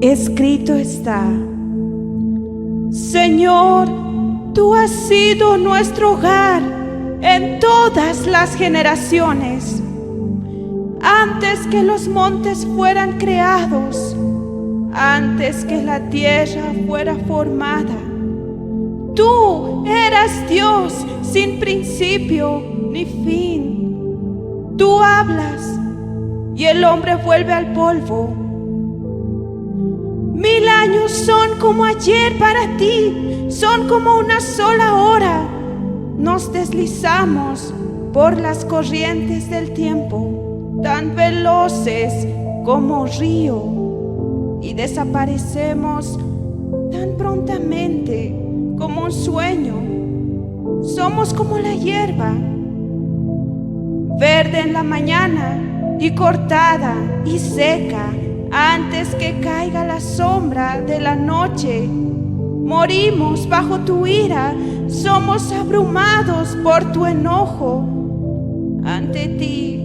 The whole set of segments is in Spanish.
Escrito está: Señor, tú has sido nuestro hogar en todas las generaciones. Antes que los montes fueran creados, antes que la tierra fuera formada, tú eras Dios sin principio ni fin. Tú hablas y el hombre vuelve al polvo. 1000 años son como ayer para ti, son como una sola hora. Nos deslizamos por las corrientes del tiempo, tan veloces como río, y desaparecemos tan prontamente como un sueño. Somos como la hierba, verde en la mañana y cortada y seca antes que caiga la sombra de la noche. Morimos bajo tu ira, somos abrumados por tu enojo. Ante ti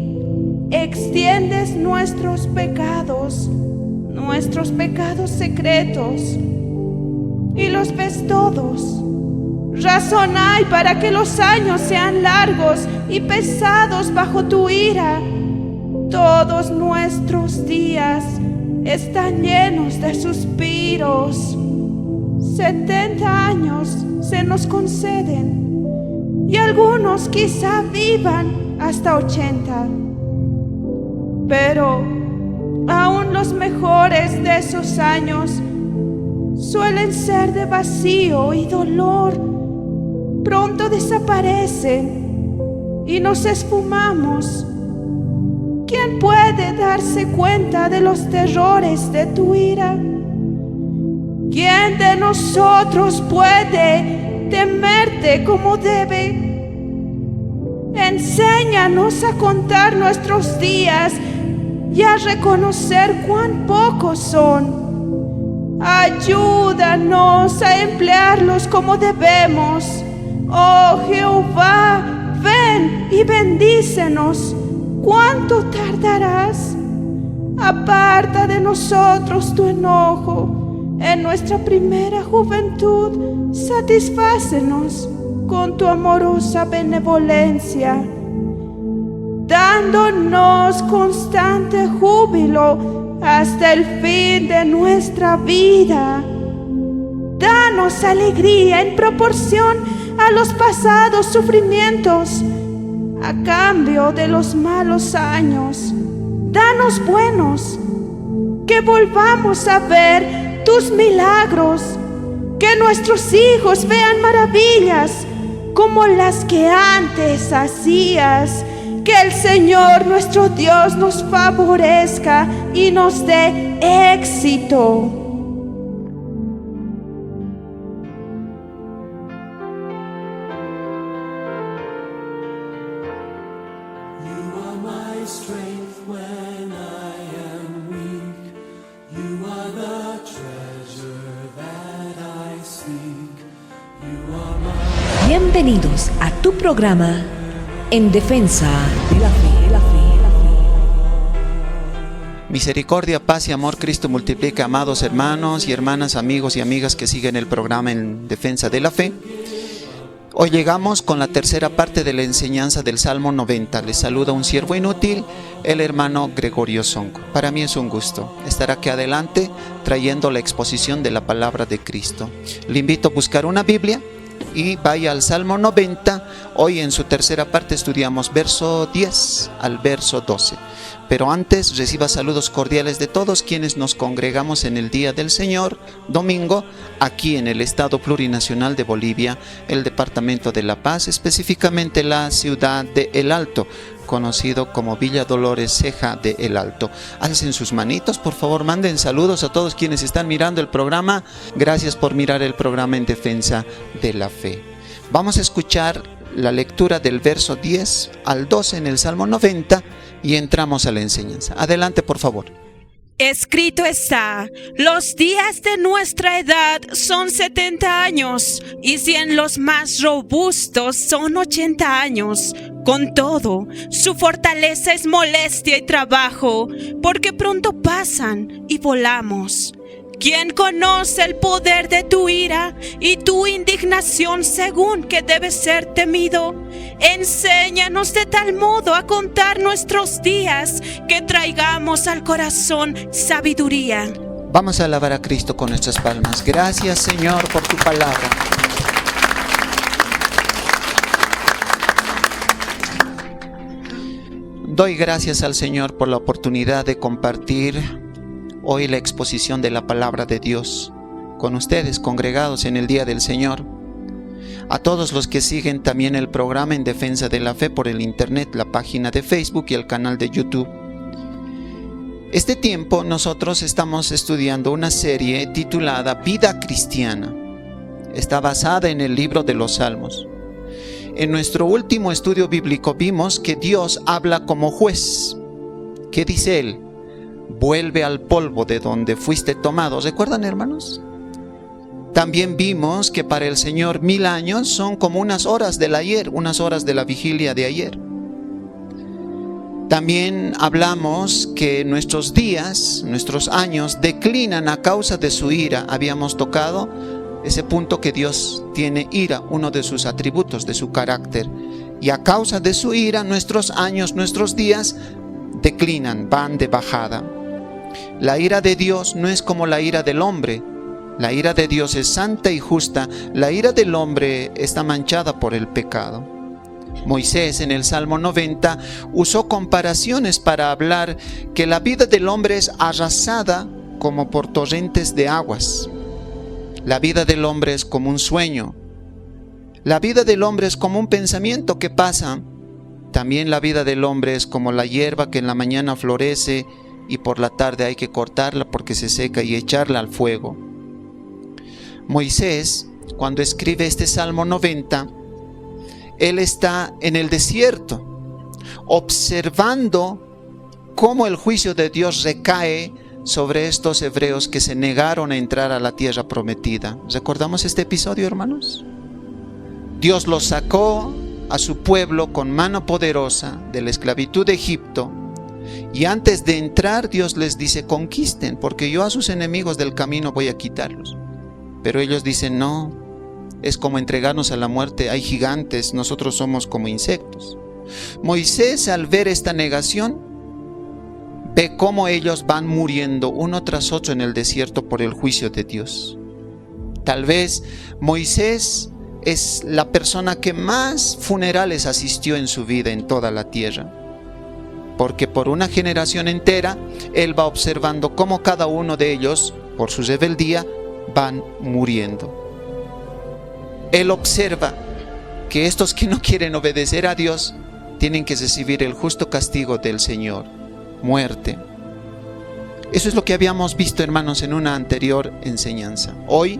extiendes nuestros pecados secretos, y los ves todos. Razón hay para que los años sean largos y pesados bajo tu ira. Todos nuestros días están llenos de suspiros. 70 años se nos conceden, y algunos quizá vivan hasta 80. Pero aún los mejores de esos años suelen ser de vacío y dolor. Pronto desaparecen y nos esfumamos. ¿Quién puede darse cuenta de los terrores de tu ira? ¿Quién de nosotros puede temerte como debe? Enséñanos a contar nuestros días y a reconocer cuán pocos son. Ayúdanos a emplearlos como debemos. Oh Jehová, ven y bendícenos. ¿Cuánto tardarás? Aparta de nosotros tu enojo. En nuestra primera juventud, satisfácenos con tu amorosa benevolencia, dándonos constante júbilo hasta el fin de nuestra vida. Danos alegría en proporción a los pasados sufrimientos, a cambio de los malos años. Danos buenos, que volvamos a ver tus milagros, que nuestros hijos vean maravillas como las que antes hacías. Que el Señor nuestro Dios nos favorezca y nos dé éxito. Bienvenidos a tu programa En Defensa de la Fe. Misericordia, paz y amor Cristo multiplica, amados hermanos y hermanas, amigos y amigas que siguen el programa En Defensa de la Fe. Hoy llegamos con la tercera parte de la enseñanza del Salmo 90. Les saluda un siervo inútil, el hermano Gregorio Sonco. Para mí es un gusto estar aquí adelante trayendo la exposición de la palabra de Cristo. Le invito a buscar una Biblia y vaya al Salmo 90. Hoy en su tercera parte estudiamos verso 10 al verso 12. Pero antes reciba saludos cordiales de todos quienes nos congregamos en el Día del Señor, domingo, aquí en el Estado Plurinacional de Bolivia, el Departamento de La Paz, específicamente la ciudad de El Alto, conocido como Villa Dolores Ceja de El Alto. Alcen sus manitos, por favor, manden saludos a todos quienes están mirando el programa. Gracias por mirar el programa En Defensa de la Fe. Vamos a escuchar la lectura del verso 10 al 12 en el Salmo 90 y entramos a la enseñanza. Adelante, por favor. Escrito está: los días de nuestra edad son 70 años, y si en los más robustos son 80 años. Con todo, su fortaleza es molestia y trabajo, porque pronto pasan y volamos. ¿Quién conoce el poder de tu ira y tu indignación según que debe ser temido? Enséñanos de tal modo a contar nuestros días que traigamos al corazón sabiduría. Vamos a alabar a Cristo con nuestras palmas. Gracias, Señor, por tu palabra. Doy gracias al Señor por la oportunidad de compartir hoy la exposición de la palabra de Dios con ustedes congregados en el Día del Señor. A todos los que siguen también el programa En Defensa de la Fe por el internet, la página de Facebook y el canal de YouTube. Este tiempo nosotros estamos estudiando una serie titulada Vida Cristiana. Está basada en el libro de los Salmos. En nuestro último estudio bíblico vimos que Dios habla como juez. ¿Qué dice Él? Vuelve al polvo de donde fuiste tomado. ¿Recuerdan, hermanos? También vimos que para el Señor 1000 años son como unas horas del ayer, unas horas de la vigilia de ayer. También hablamos que nuestros días, nuestros años declinan a causa de su ira. Habíamos tocado ese punto que Dios tiene ira, uno de sus atributos, de su carácter. Y a causa de su ira, nuestros años, nuestros días declinan, van de bajada. La ira de Dios no es como la ira del hombre. La ira de Dios es santa y justa. La ira del hombre está manchada por el pecado. Moisés en el Salmo 90 usó comparaciones para hablar que la vida del hombre es arrasada como por torrentes de aguas. La vida del hombre es como un sueño. La vida del hombre es como un pensamiento que pasa. También la vida del hombre es como la hierba que en la mañana florece y por la tarde hay que cortarla porque se seca y echarla al fuego. Moisés, cuando escribe este Salmo 90, él está en el desierto, observando cómo el juicio de Dios recae sobre estos hebreos que se negaron a entrar a la tierra prometida. ¿Recordamos este episodio, hermanos? Dios los sacó a su pueblo con mano poderosa de la esclavitud de Egipto. Y antes de entrar, Dios les dice: conquisten, porque yo a sus enemigos del camino voy a quitarlos. Pero ellos dicen: no, es como entregarnos a la muerte, hay gigantes, nosotros somos como insectos. Moisés, al ver esta negación, ve cómo ellos van muriendo uno tras otro en el desierto por el juicio de Dios. Tal vez Moisés es la persona que más funerales asistió en su vida en toda la tierra. Porque por una generación entera, él va observando cómo cada uno de ellos, por su rebeldía, van muriendo. Él observa que estos que no quieren obedecer a Dios, tienen que recibir el justo castigo del Señor, muerte. Eso es lo que habíamos visto, hermanos, en una anterior enseñanza. Hoy,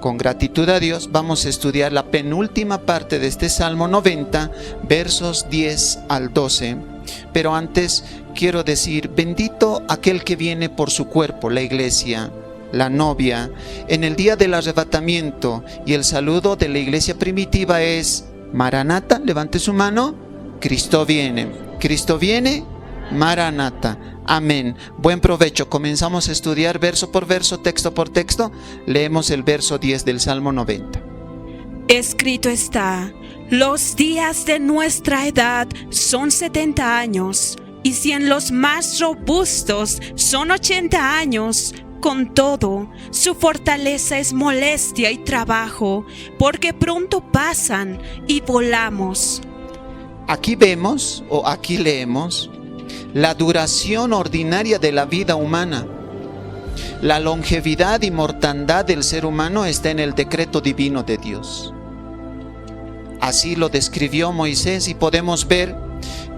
con gratitud a Dios, vamos a estudiar la penúltima parte de este Salmo 90, versos 10 al 12. Pero antes quiero decir: bendito aquel que viene por su cuerpo, la iglesia, la novia, en el día del arrebatamiento. Y el saludo de la iglesia primitiva es: Maranata, levante su mano, Cristo viene. Cristo viene, Maranata. Amén. Buen provecho. Comenzamos a estudiar verso por verso, texto por texto. Leemos el verso 10 del Salmo 90. Escrito está: los días de nuestra edad son 70 años, y si en los más robustos son 80 años, con todo, su fortaleza es molestia y trabajo, porque pronto pasan y volamos. Aquí vemos, o aquí leemos, la duración ordinaria de la vida humana. La longevidad y mortandad del ser humano está en el decreto divino de Dios. Así lo describió Moisés, y podemos ver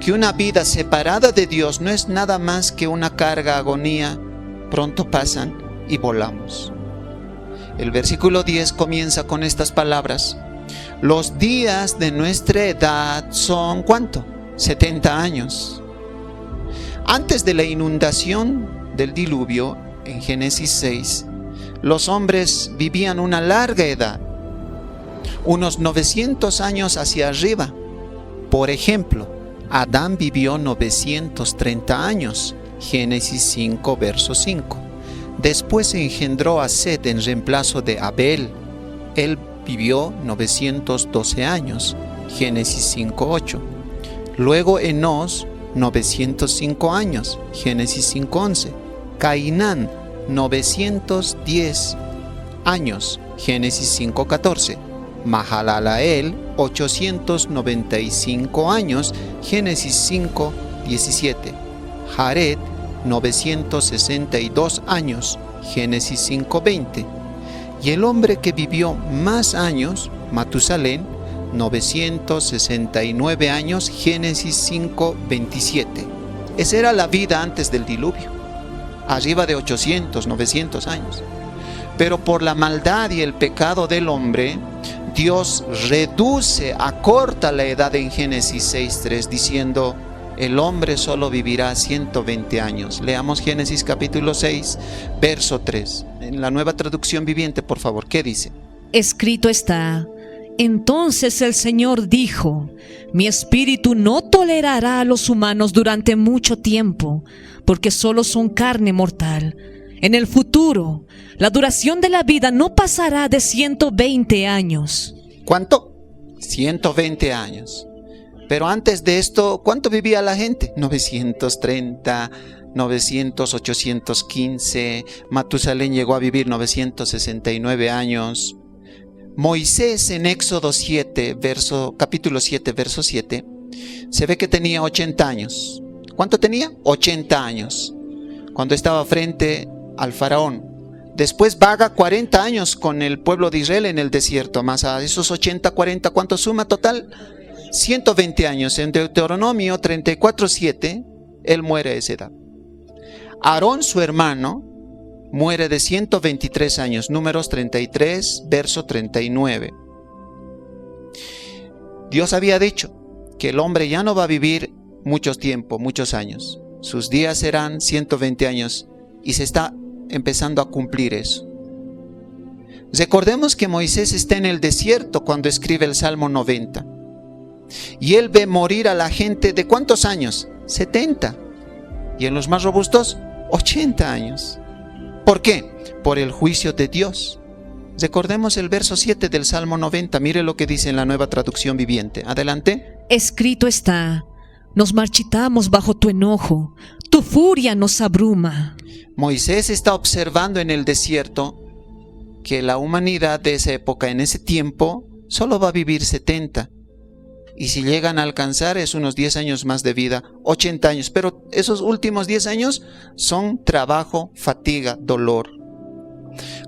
que una vida separada de Dios no es nada más que una carga, agonía. Pronto pasan y volamos. El versículo 10 comienza con estas palabras: los días de nuestra edad son, ¿cuánto? 70 años. Antes de la inundación del diluvio, en Génesis 6, los hombres vivían una larga edad, unos 900 años hacia arriba. Por ejemplo, Adán vivió 930 años, Génesis 5, verso 5. Después engendró a Set en reemplazo de Abel. Él vivió 912 años. Génesis 5:8. Luego Enós, 905 años. Génesis 5:11. Cainán, 910 años. Génesis 5:14. Mahalalael, 895 años. Génesis 5:17. Jared, 962 años. Génesis 5:20. Y el hombre que vivió más años, Matusalén, 969 años. Génesis 5:27. Esa era la vida antes del diluvio. Arriba de 800, 900 años. Pero por la maldad y el pecado del hombre, Dios reduce, acorta la edad en Génesis 6:3, diciendo: el hombre solo vivirá 120 años. Leamos Génesis capítulo 6, verso 3. En la Nueva Traducción Viviente, por favor, ¿qué dice? Escrito está: entonces el Señor dijo, mi espíritu no tolerará a los humanos durante mucho tiempo, porque solo son carne mortal. En el futuro, la duración de la vida no pasará de 120 años. ¿Cuánto? 120 años. Pero antes de esto, ¿cuánto vivía la gente? 930, 900, 815. Matusalén llegó a vivir 969 años. Moisés en Éxodo 7, capítulo 7, verso 7, se ve que tenía 80 años. ¿Cuánto tenía? 80 años. Cuando estaba frente al faraón. Después vaga 40 años con el pueblo de Israel en el desierto. Más a esos 80, 40, ¿cuánto suma total? 120 años. En Deuteronomio 34:7, él muere a esa edad. Aarón, su hermano, muere de 123 años. Números 33, verso 39. Dios había dicho que el hombre ya no va a vivir mucho tiempo, muchos años. Sus días serán 120 años y se está empezando a cumplir eso. Recordemos que Moisés está en el desierto cuando escribe el Salmo 90. Y él ve morir a la gente de ¿cuántos años? 70. Y en los más robustos, 80 años. ¿Por qué? Por el juicio de Dios. Recordemos el verso 7 del Salmo 90. Mire lo que dice en la Nueva Traducción Viviente. Adelante. Escrito está: nos marchitamos bajo tu enojo, tu furia nos abruma. Moisés está observando en el desierto que la humanidad de esa época, en ese tiempo, solo va a vivir 70. Y si llegan a alcanzar es unos 10 años más de vida, 80 años. Pero esos últimos 10 años son trabajo, fatiga, dolor.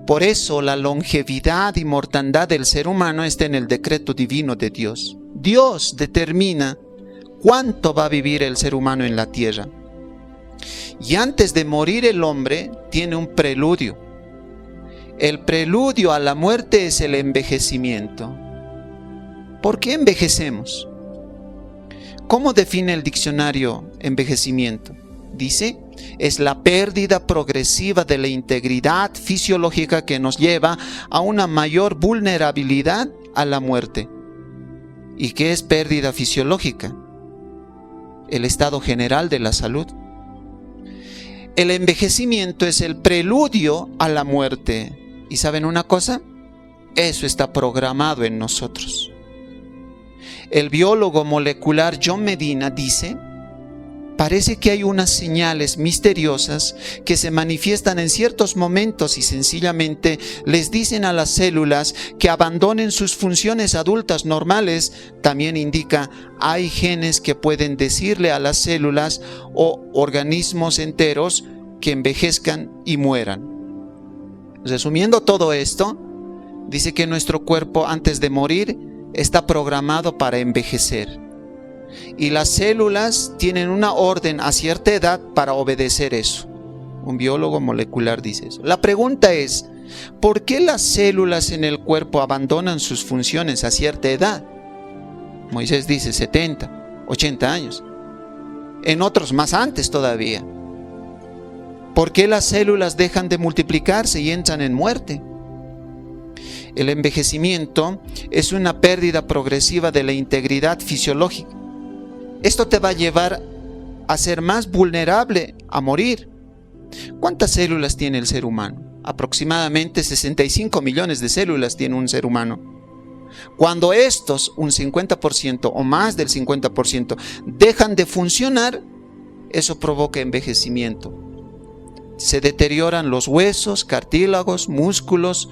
Por eso la longevidad y mortandad del ser humano está en el decreto divino de Dios. Dios determina cuánto va a vivir el ser humano en la tierra. Y antes de morir el hombre tiene un preludio. El preludio a la muerte es el envejecimiento. ¿Por qué envejecemos? ¿Cómo define el diccionario envejecimiento? Dice, es la pérdida progresiva de la integridad fisiológica que nos lleva a una mayor vulnerabilidad a la muerte. ¿Y qué es pérdida fisiológica? El estado general de la salud. El envejecimiento es el preludio a la muerte. ¿Y saben una cosa? Eso está programado en nosotros. El biólogo molecular John Medina dice, parece que hay unas señales misteriosas que se manifiestan en ciertos momentos y sencillamente les dicen a las células que abandonen sus funciones adultas normales. También indica, hay genes que pueden decirle a las células o organismos enteros que envejezcan y mueran. Resumiendo todo esto, dice que nuestro cuerpo antes de morir está programado para envejecer. Y las células tienen una orden a cierta edad para obedecer eso. Un biólogo molecular dice eso. La pregunta es, ¿por qué las células en el cuerpo abandonan sus funciones a cierta edad? Moisés dice 70, 80 años. En otros más antes todavía. ¿Por qué las células dejan de multiplicarse y entran en muerte? El envejecimiento es una pérdida progresiva de la integridad fisiológica. Esto te va a llevar a ser más vulnerable a morir. ¿Cuántas células tiene el ser humano? Aproximadamente 65 millones de células tiene un ser humano. Cuando estos, un 50% o más del 50%, dejan de funcionar, eso provoca envejecimiento. Se deterioran los huesos, cartílagos, músculos,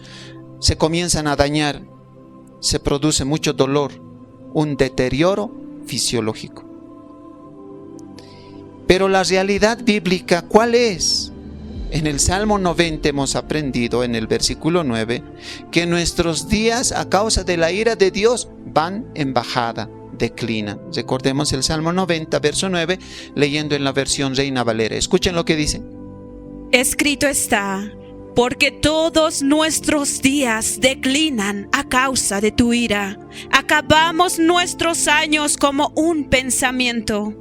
se comienzan a dañar, se produce mucho dolor, un deterioro fisiológico. Pero la realidad bíblica, ¿cuál es? En el Salmo 90 hemos aprendido en el versículo 9 que nuestros días a causa de la ira de Dios van en bajada, declinan. Recordemos el Salmo 90, verso 9, leyendo en la versión Reina Valera. Escuchen lo que dice. Escrito está, porque todos nuestros días declinan a causa de tu ira. Acabamos nuestros años como un pensamiento.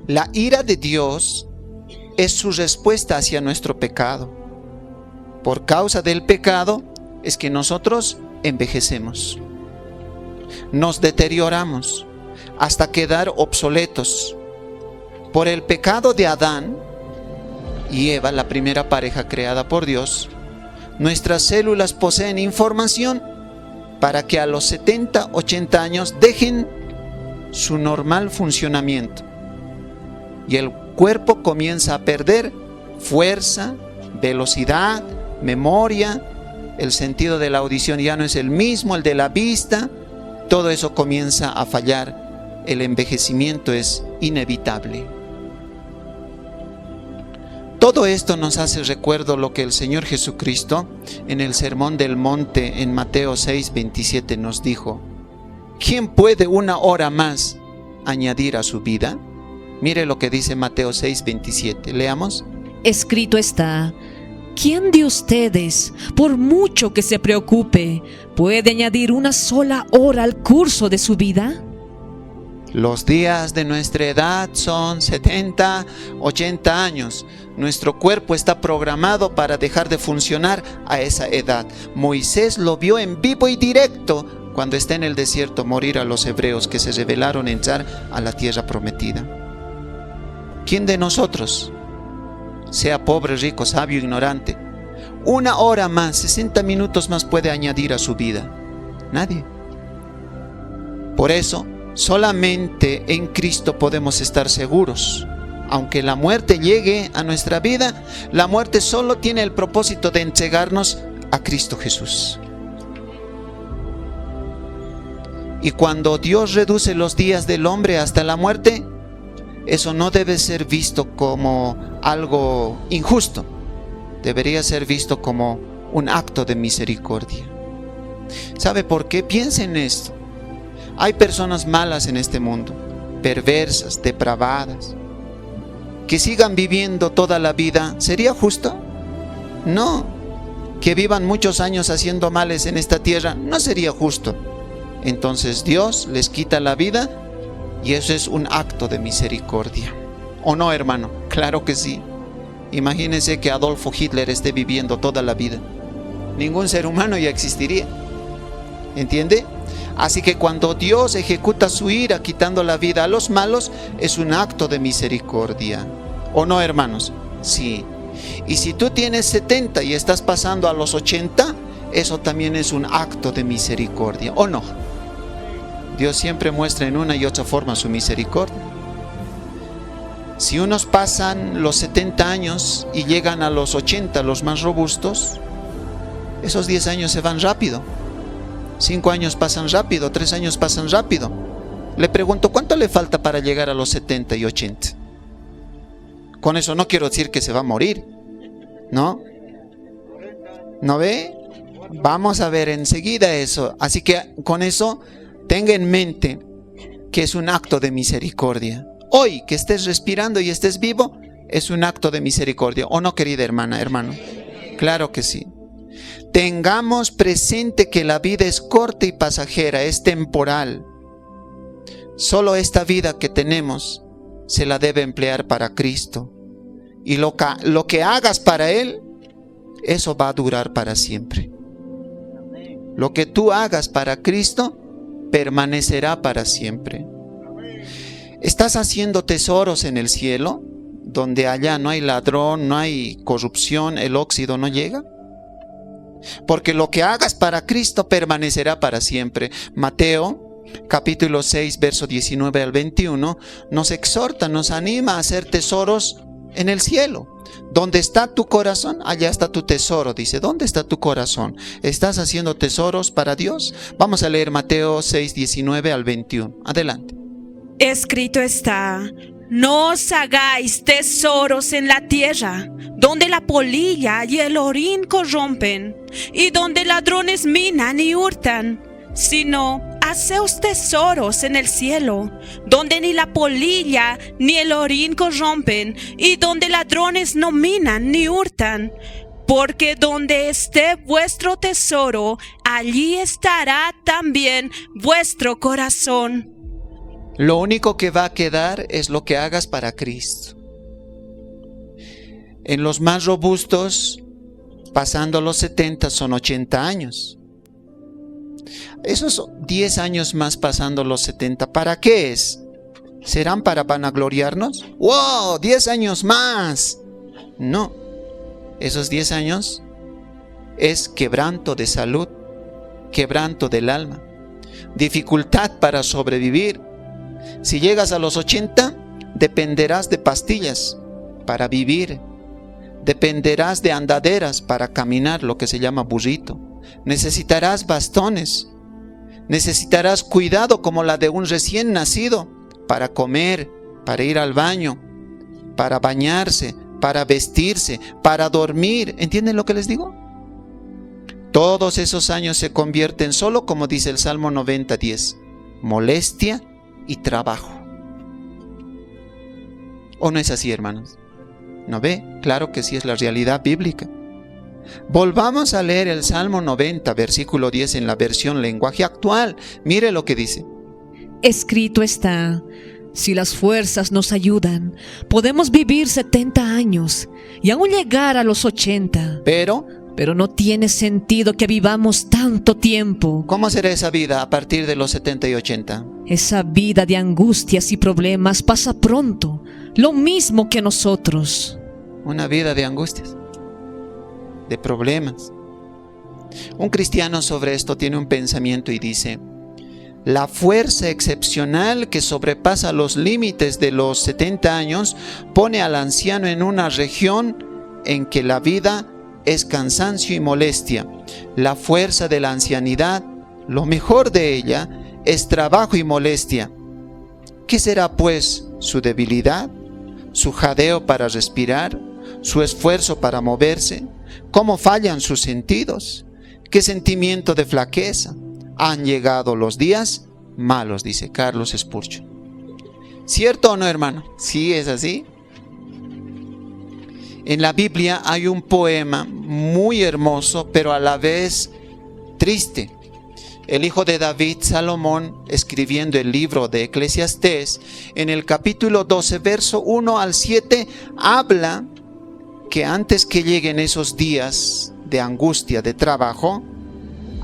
La ira de Dios es su respuesta hacia nuestro pecado. Por causa del pecado es que nosotros envejecemos, nos deterioramos hasta quedar obsoletos. Por el pecado de Adán y Eva, la primera pareja creada por Dios, nuestras células poseen información para que a los 70, 80 años dejen su normal funcionamiento. Y el cuerpo comienza a perder fuerza, velocidad, memoria, el sentido de la audición ya no es el mismo, el de la vista, todo eso comienza a fallar, el envejecimiento es inevitable. Todo esto nos hace recuerdo lo que el Señor Jesucristo en el Sermón del Monte en Mateo 6:27 nos dijo: ¿quién puede una hora más añadir a su vida? Mire lo que dice Mateo 6:27. Leamos. Escrito está, ¿quién de ustedes, por mucho que se preocupe, puede añadir una sola hora al curso de su vida? Los días de nuestra edad son 70, 80 años. Nuestro cuerpo está programado para dejar de funcionar a esa edad. Moisés lo vio en vivo y directo cuando está en el desierto morir a los hebreos que se rebelaron en entrar a la tierra prometida. ¿Quién de nosotros, sea pobre, rico, sabio, ignorante, una hora más, 60 minutos más puede añadir a su vida? Nadie. Por eso, solamente en Cristo podemos estar seguros. Aunque la muerte llegue a nuestra vida, la muerte solo tiene el propósito de entregarnos a Cristo Jesús. Y cuando Dios reduce los días del hombre hasta la muerte, eso no debe ser visto como algo injusto. Debería ser visto como un acto de misericordia. ¿Sabe por qué? Piensa en esto. Hay personas malas en este mundo, perversas, depravadas, que sigan viviendo toda la vida. ¿Sería justo? No. Que vivan muchos años haciendo males en esta tierra, no sería justo. Entonces Dios les quita la vida y eso es un acto de misericordia. ¿O no, hermano? Claro que sí. Imagínense que Adolfo Hitler esté viviendo toda la vida. Ningún ser humano ya existiría. ¿Entiende? Así que cuando Dios ejecuta su ira quitando la vida a los malos, es un acto de misericordia. ¿O no, hermanos? Sí. Y si tú tienes 70 y estás pasando a los 80, eso también es un acto de misericordia. ¿O no? Dios siempre muestra en una y otra forma su misericordia. Si unos pasan los 70 años y llegan a los 80, los más robustos, esos 10 años se van rápido. 5 años pasan rápido, 3 años pasan rápido. Le pregunto, ¿cuánto le falta para llegar a los 70 y 80? Con eso no quiero decir que se va a morir, ¿no? ¿No ve? Vamos a ver enseguida eso. Así que con eso, tenga en mente que es un acto de misericordia. Hoy que estés respirando y estés vivo, es un acto de misericordia. ¿O no, querida hermana, hermano? Claro que sí. Tengamos presente que la vida es corta y pasajera, es temporal. Solo esta vida que tenemos se la debe emplear para Cristo. Y lo que hagas para Él, eso va a durar para siempre. Lo que tú hagas para Cristo, permanecerá para siempre. ¿Estás haciendo tesoros en el cielo? donde allá no hay ladrón, no hay corrupción, el óxido no llega? Porque lo que hagas para Cristo permanecerá para siempre. Mateo capítulo 6, verso 19 al 21 nos exhorta, nos anima a hacer tesoros en el cielo. Donde está tu corazón, allá está tu tesoro, dice. ¿Dónde está tu corazón? ¿Estás haciendo tesoros para Dios? Vamos a leer Mateo 6, 19 al 21. Adelante. Escrito está: no os hagáis tesoros en la tierra, donde la polilla y el orín corrompen, y donde ladrones minan y hurtan, sino haceos tesoros en el cielo, donde ni la polilla ni el orín corrompen, y donde ladrones no minan ni hurtan. Porque donde esté vuestro tesoro, allí estará también vuestro corazón. Lo único que va a quedar es lo que hagas para Cristo. En los más robustos, pasando los 70, son 80 años. Esos 10 años más pasando los 70, ¿para qué es? ¿Serán para vanagloriarnos? ¡Wow! 10 años más. No. Esos 10 años es quebranto de salud, quebranto del alma, dificultad para sobrevivir. Si llegas a los 80, dependerás de pastillas para vivir. Dependerás de andaderas para caminar, lo que se llama burrito. Necesitarás bastones. Necesitarás cuidado como la de un recién nacido para comer, para ir al baño, para bañarse, para vestirse, para dormir. ¿Entienden lo que les digo? Todos esos años se convierten solo, como dice el Salmo 90:10, molestia y trabajo. ¿O no es así, hermanos? ¿No ve? Claro que sí, es la realidad bíblica. Volvamos a leer el Salmo 90, versículo 10 en la versión lenguaje actual. Mire lo que dice. Escrito está: si las fuerzas nos ayudan, podemos vivir 70 años y aún llegar a los 80. Pero no tiene sentido que vivamos tanto tiempo. ¿Cómo será esa vida a partir de los 70 y 80? Esa vida de angustias y problemas pasa pronto, lo mismo que nosotros. Una vida de angustias, de problemas. Un cristiano sobre esto tiene un pensamiento y dice: la fuerza excepcional que sobrepasa los límites de los 70 años pone al anciano en una región en que la vida es cansancio y molestia. La fuerza de la ancianidad, lo mejor de ella, es trabajo y molestia. ¿Qué será pues su debilidad? ¿Su jadeo para respirar? ¿Su esfuerzo para moverse? ¿Cómo fallan sus sentidos? ¿Qué sentimiento de flaqueza? Han llegado los días malos, dice Carlos Spurgeon. ¿Cierto o no, hermano? Sí, es así. En la Biblia hay un poema muy hermoso, pero a la vez triste. El hijo de David, Salomón, escribiendo el libro de Eclesiastés, en el capítulo 12, verso 1 al 7, habla que antes que lleguen esos días de angustia, de trabajo,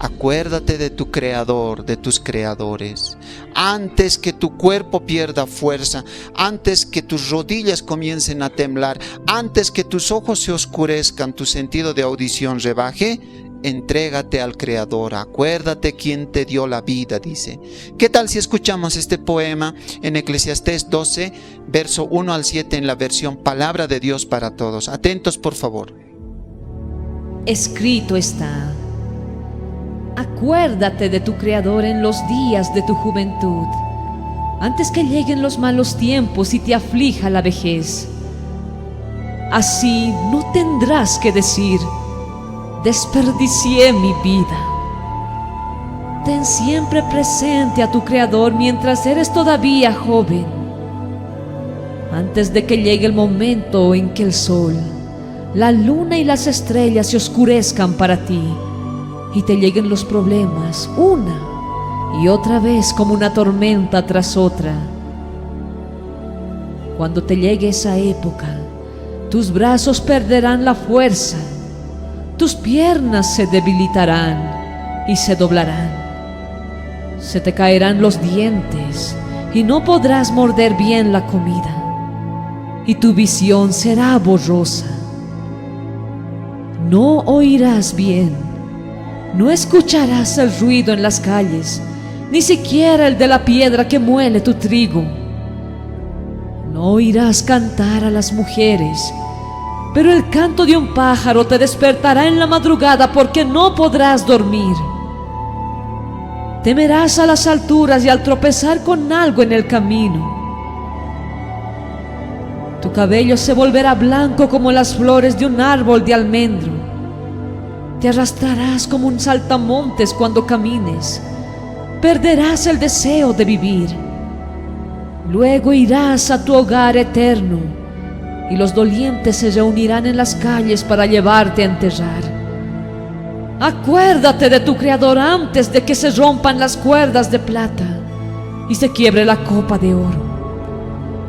acuérdate de tu Creador, de tus creadores. Antes que tu cuerpo pierda fuerza, antes que tus rodillas comiencen a temblar, antes que tus ojos se oscurezcan, tu sentido de audición rebaje, entrégate al Creador. Acuérdate quién te dio la vida, dice. ¿Qué tal si escuchamos este poema en Eclesiastés 12, verso 1 al 7 en la versión Palabra de Dios para Todos? Atentos, por favor. Escrito está: acuérdate de tu Creador en los días de tu juventud, antes que lleguen los malos tiempos y te aflija la vejez. Así no tendrás que decir: desperdicié mi vida. Ten siempre presente a tu Creador mientras eres todavía joven, antes de que llegue el momento en que el sol, la luna y las estrellas se oscurezcan para ti y te lleguen los problemas una y otra vez como una tormenta tras otra. Cuando te llegue esa época, tus brazos perderán la fuerza, tus piernas se debilitarán y se doblarán. Se te caerán los dientes y no podrás morder bien la comida. y tu visión será borrosa. No oirás bien, no escucharás el ruido en las calles, ni siquiera el de la piedra que muele tu trigo. No oirás cantar a las mujeres, pero el canto de un pájaro te despertará en la madrugada porque no podrás dormir. Temerás a las alturas y al tropezar con algo en el camino. Tu cabello se volverá blanco como las flores de un árbol de almendro. Te arrastrarás como un saltamontes cuando camines. Perderás el deseo de vivir. Luego irás a tu hogar eterno y los dolientes se reunirán en las calles para llevarte a enterrar. Acuérdate de tu Creador antes de que se rompan las cuerdas de plata y se quiebre la copa de oro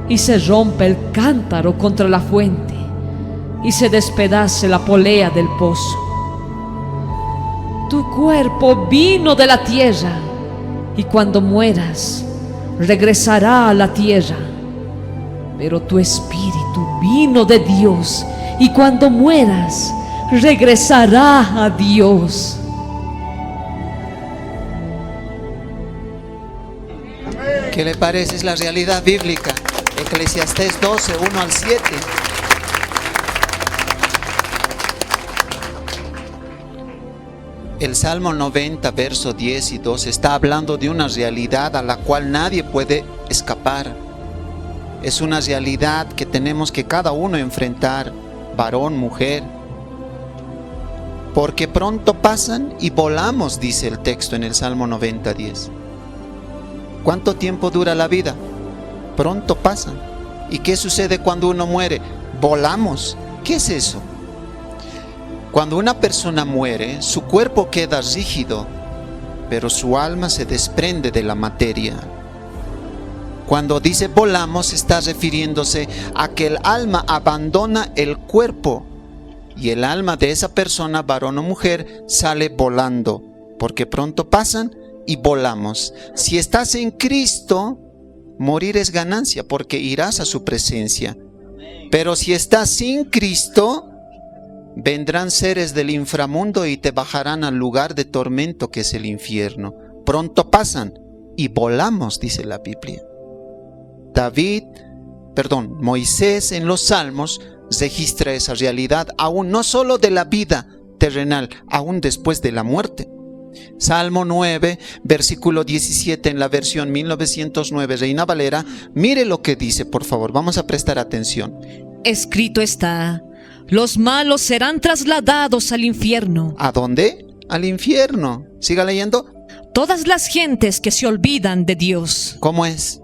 y se rompe el cántaro contra la fuente y se despedace la polea del pozo. Tu cuerpo vino de la tierra y cuando mueras regresará a la tierra, pero tu espíritu vino de Dios y cuando mueras regresará a Dios. ¿Qué le parece? Es la realidad bíblica. Eclesiastés 12, 1 al 7. El Salmo 90, verso 10 y 12 está hablando de una realidad a la cual nadie puede escapar. Es una realidad que tenemos que cada uno enfrentar, varón, mujer. Porque pronto pasan y volamos, dice el texto en el Salmo 90, 10. ¿Cuánto tiempo dura la vida? Pronto pasan. ¿Y qué sucede cuando uno muere? Volamos. ¿Qué es eso? Cuando una persona muere, su cuerpo queda rígido, pero su alma se desprende de la materia. Cuando dice volamos, está refiriéndose a que el alma abandona el cuerpo y el alma de esa persona, varón o mujer, sale volando, porque pronto pasan y volamos. Si estás en Cristo, morir es ganancia, porque irás a su presencia. Pero si estás sin Cristo, vendrán seres del inframundo y te bajarán al lugar de tormento que es el infierno. Pronto pasan y volamos, dice la Biblia. Moisés en los Salmos registra esa realidad, aún no solo de la vida terrenal, aún después de la muerte. Salmo 9, versículo 17 en la versión 1909, Reina Valera. Mire lo que dice, por favor, vamos a prestar atención. Escrito está: los malos serán trasladados al infierno. ¿A dónde? Al infierno. Siga leyendo. Todas las gentes que se olvidan de Dios. ¿Cómo es?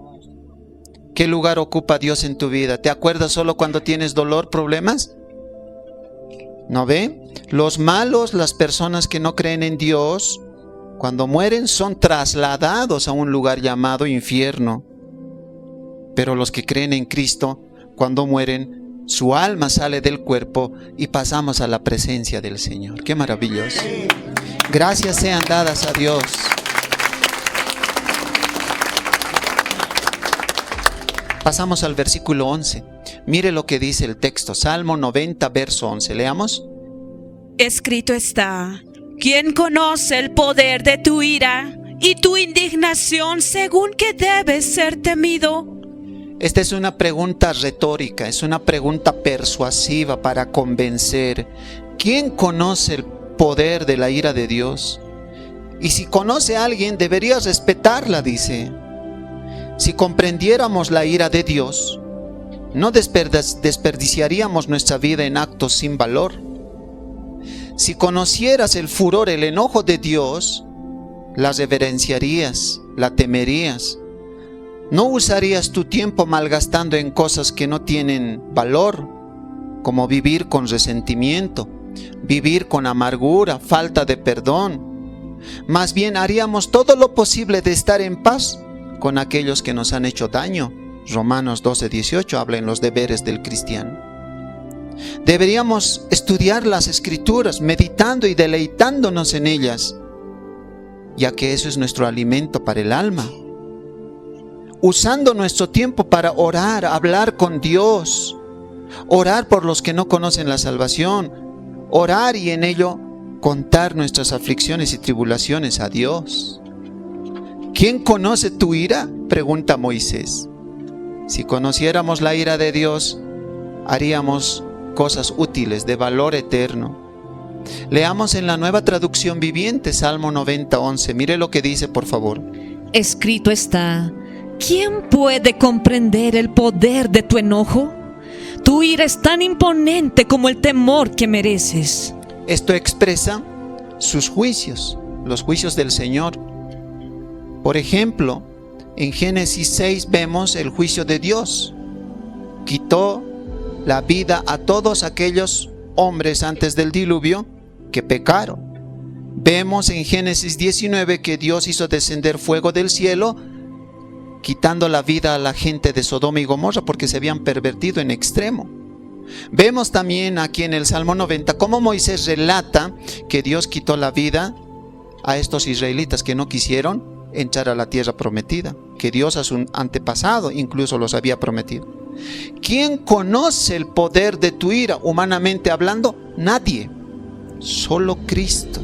¿Qué lugar ocupa Dios en tu vida? ¿Te acuerdas solo cuando tienes dolor, problemas? ¿No ve? Los malos, las personas que no creen en Dios, cuando mueren son trasladados a un lugar llamado infierno. Pero los que creen en Cristo, cuando mueren, su alma sale del cuerpo y pasamos a la presencia del Señor. ¡Qué maravilloso! Gracias sean dadas a Dios. Pasamos al versículo 11. Mire lo que dice el texto. Salmo 90, verso 11. Leamos. Escrito está: ¿quién conoce el poder de tu ira y tu indignación según que debes ser temido? Esta es una pregunta retórica, es una pregunta persuasiva para convencer. ¿Quién conoce el poder de la ira de Dios? Y si conoce a alguien, debería respetarla, dice. Si comprendiéramos la ira de Dios, no desperdiciaríamos nuestra vida en actos sin valor. Si conocieras el furor, el enojo de Dios, la reverenciarías, la temerías. No usarías tu tiempo malgastando en cosas que no tienen valor, como vivir con resentimiento, vivir con amargura, falta de perdón. Más bien haríamos todo lo posible de estar en paz con aquellos que nos han hecho daño. Romanos 12:18 habla en los deberes del cristiano. Deberíamos estudiar las Escrituras, meditando y deleitándonos en ellas, ya que eso es nuestro alimento para el alma. Usando nuestro tiempo para orar, hablar con Dios, orar por los que no conocen la salvación, orar y en ello contar nuestras aflicciones y tribulaciones a Dios. ¿Quién conoce tu ira?, pregunta Moisés. Si conociéramos la ira de Dios, haríamos cosas útiles, de valor eterno. Leamos en la Nueva Traducción Viviente, Salmo 90:11. Mire lo que dice, por favor. Escrito está: ¿quién puede comprender el poder de tu enojo? Tu ira es tan imponente como el temor que mereces. Esto expresa sus juicios, los juicios del Señor. Por ejemplo, en Génesis 6 vemos el juicio de Dios. Quitó la vida a todos aquellos hombres antes del diluvio que pecaron. Vemos en Génesis 19 que Dios hizo descender fuego del cielo, quitando la vida a la gente de Sodoma y Gomorra porque se habían pervertido en extremo. Vemos también aquí en el Salmo 90 cómo Moisés relata que Dios quitó la vida a estos israelitas que no quisieron entrar a la tierra prometida, que Dios a su antepasado incluso los había prometido. ¿Quién conoce el poder de tu ira, humanamente hablando? Nadie. Solo Cristo,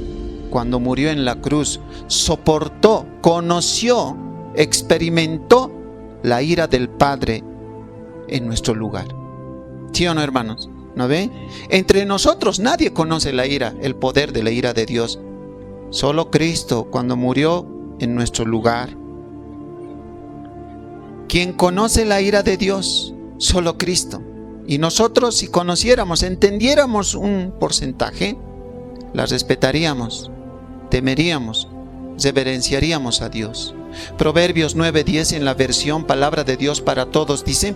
cuando murió en la cruz, soportó, conoció, experimentó la ira del Padre en nuestro lugar. ¿Sí o no, hermanos? ¿No ve? Entre nosotros nadie conoce la ira, el poder de la ira de Dios. Solo Cristo, cuando murió en nuestro lugar. ¿Quién conoce la ira de Dios? Solo Cristo. Y nosotros, si conociéramos, entendiéramos un porcentaje, la respetaríamos, temeríamos, reverenciaríamos a Dios. Proverbios 9:10 en la versión Palabra de Dios para Todos dice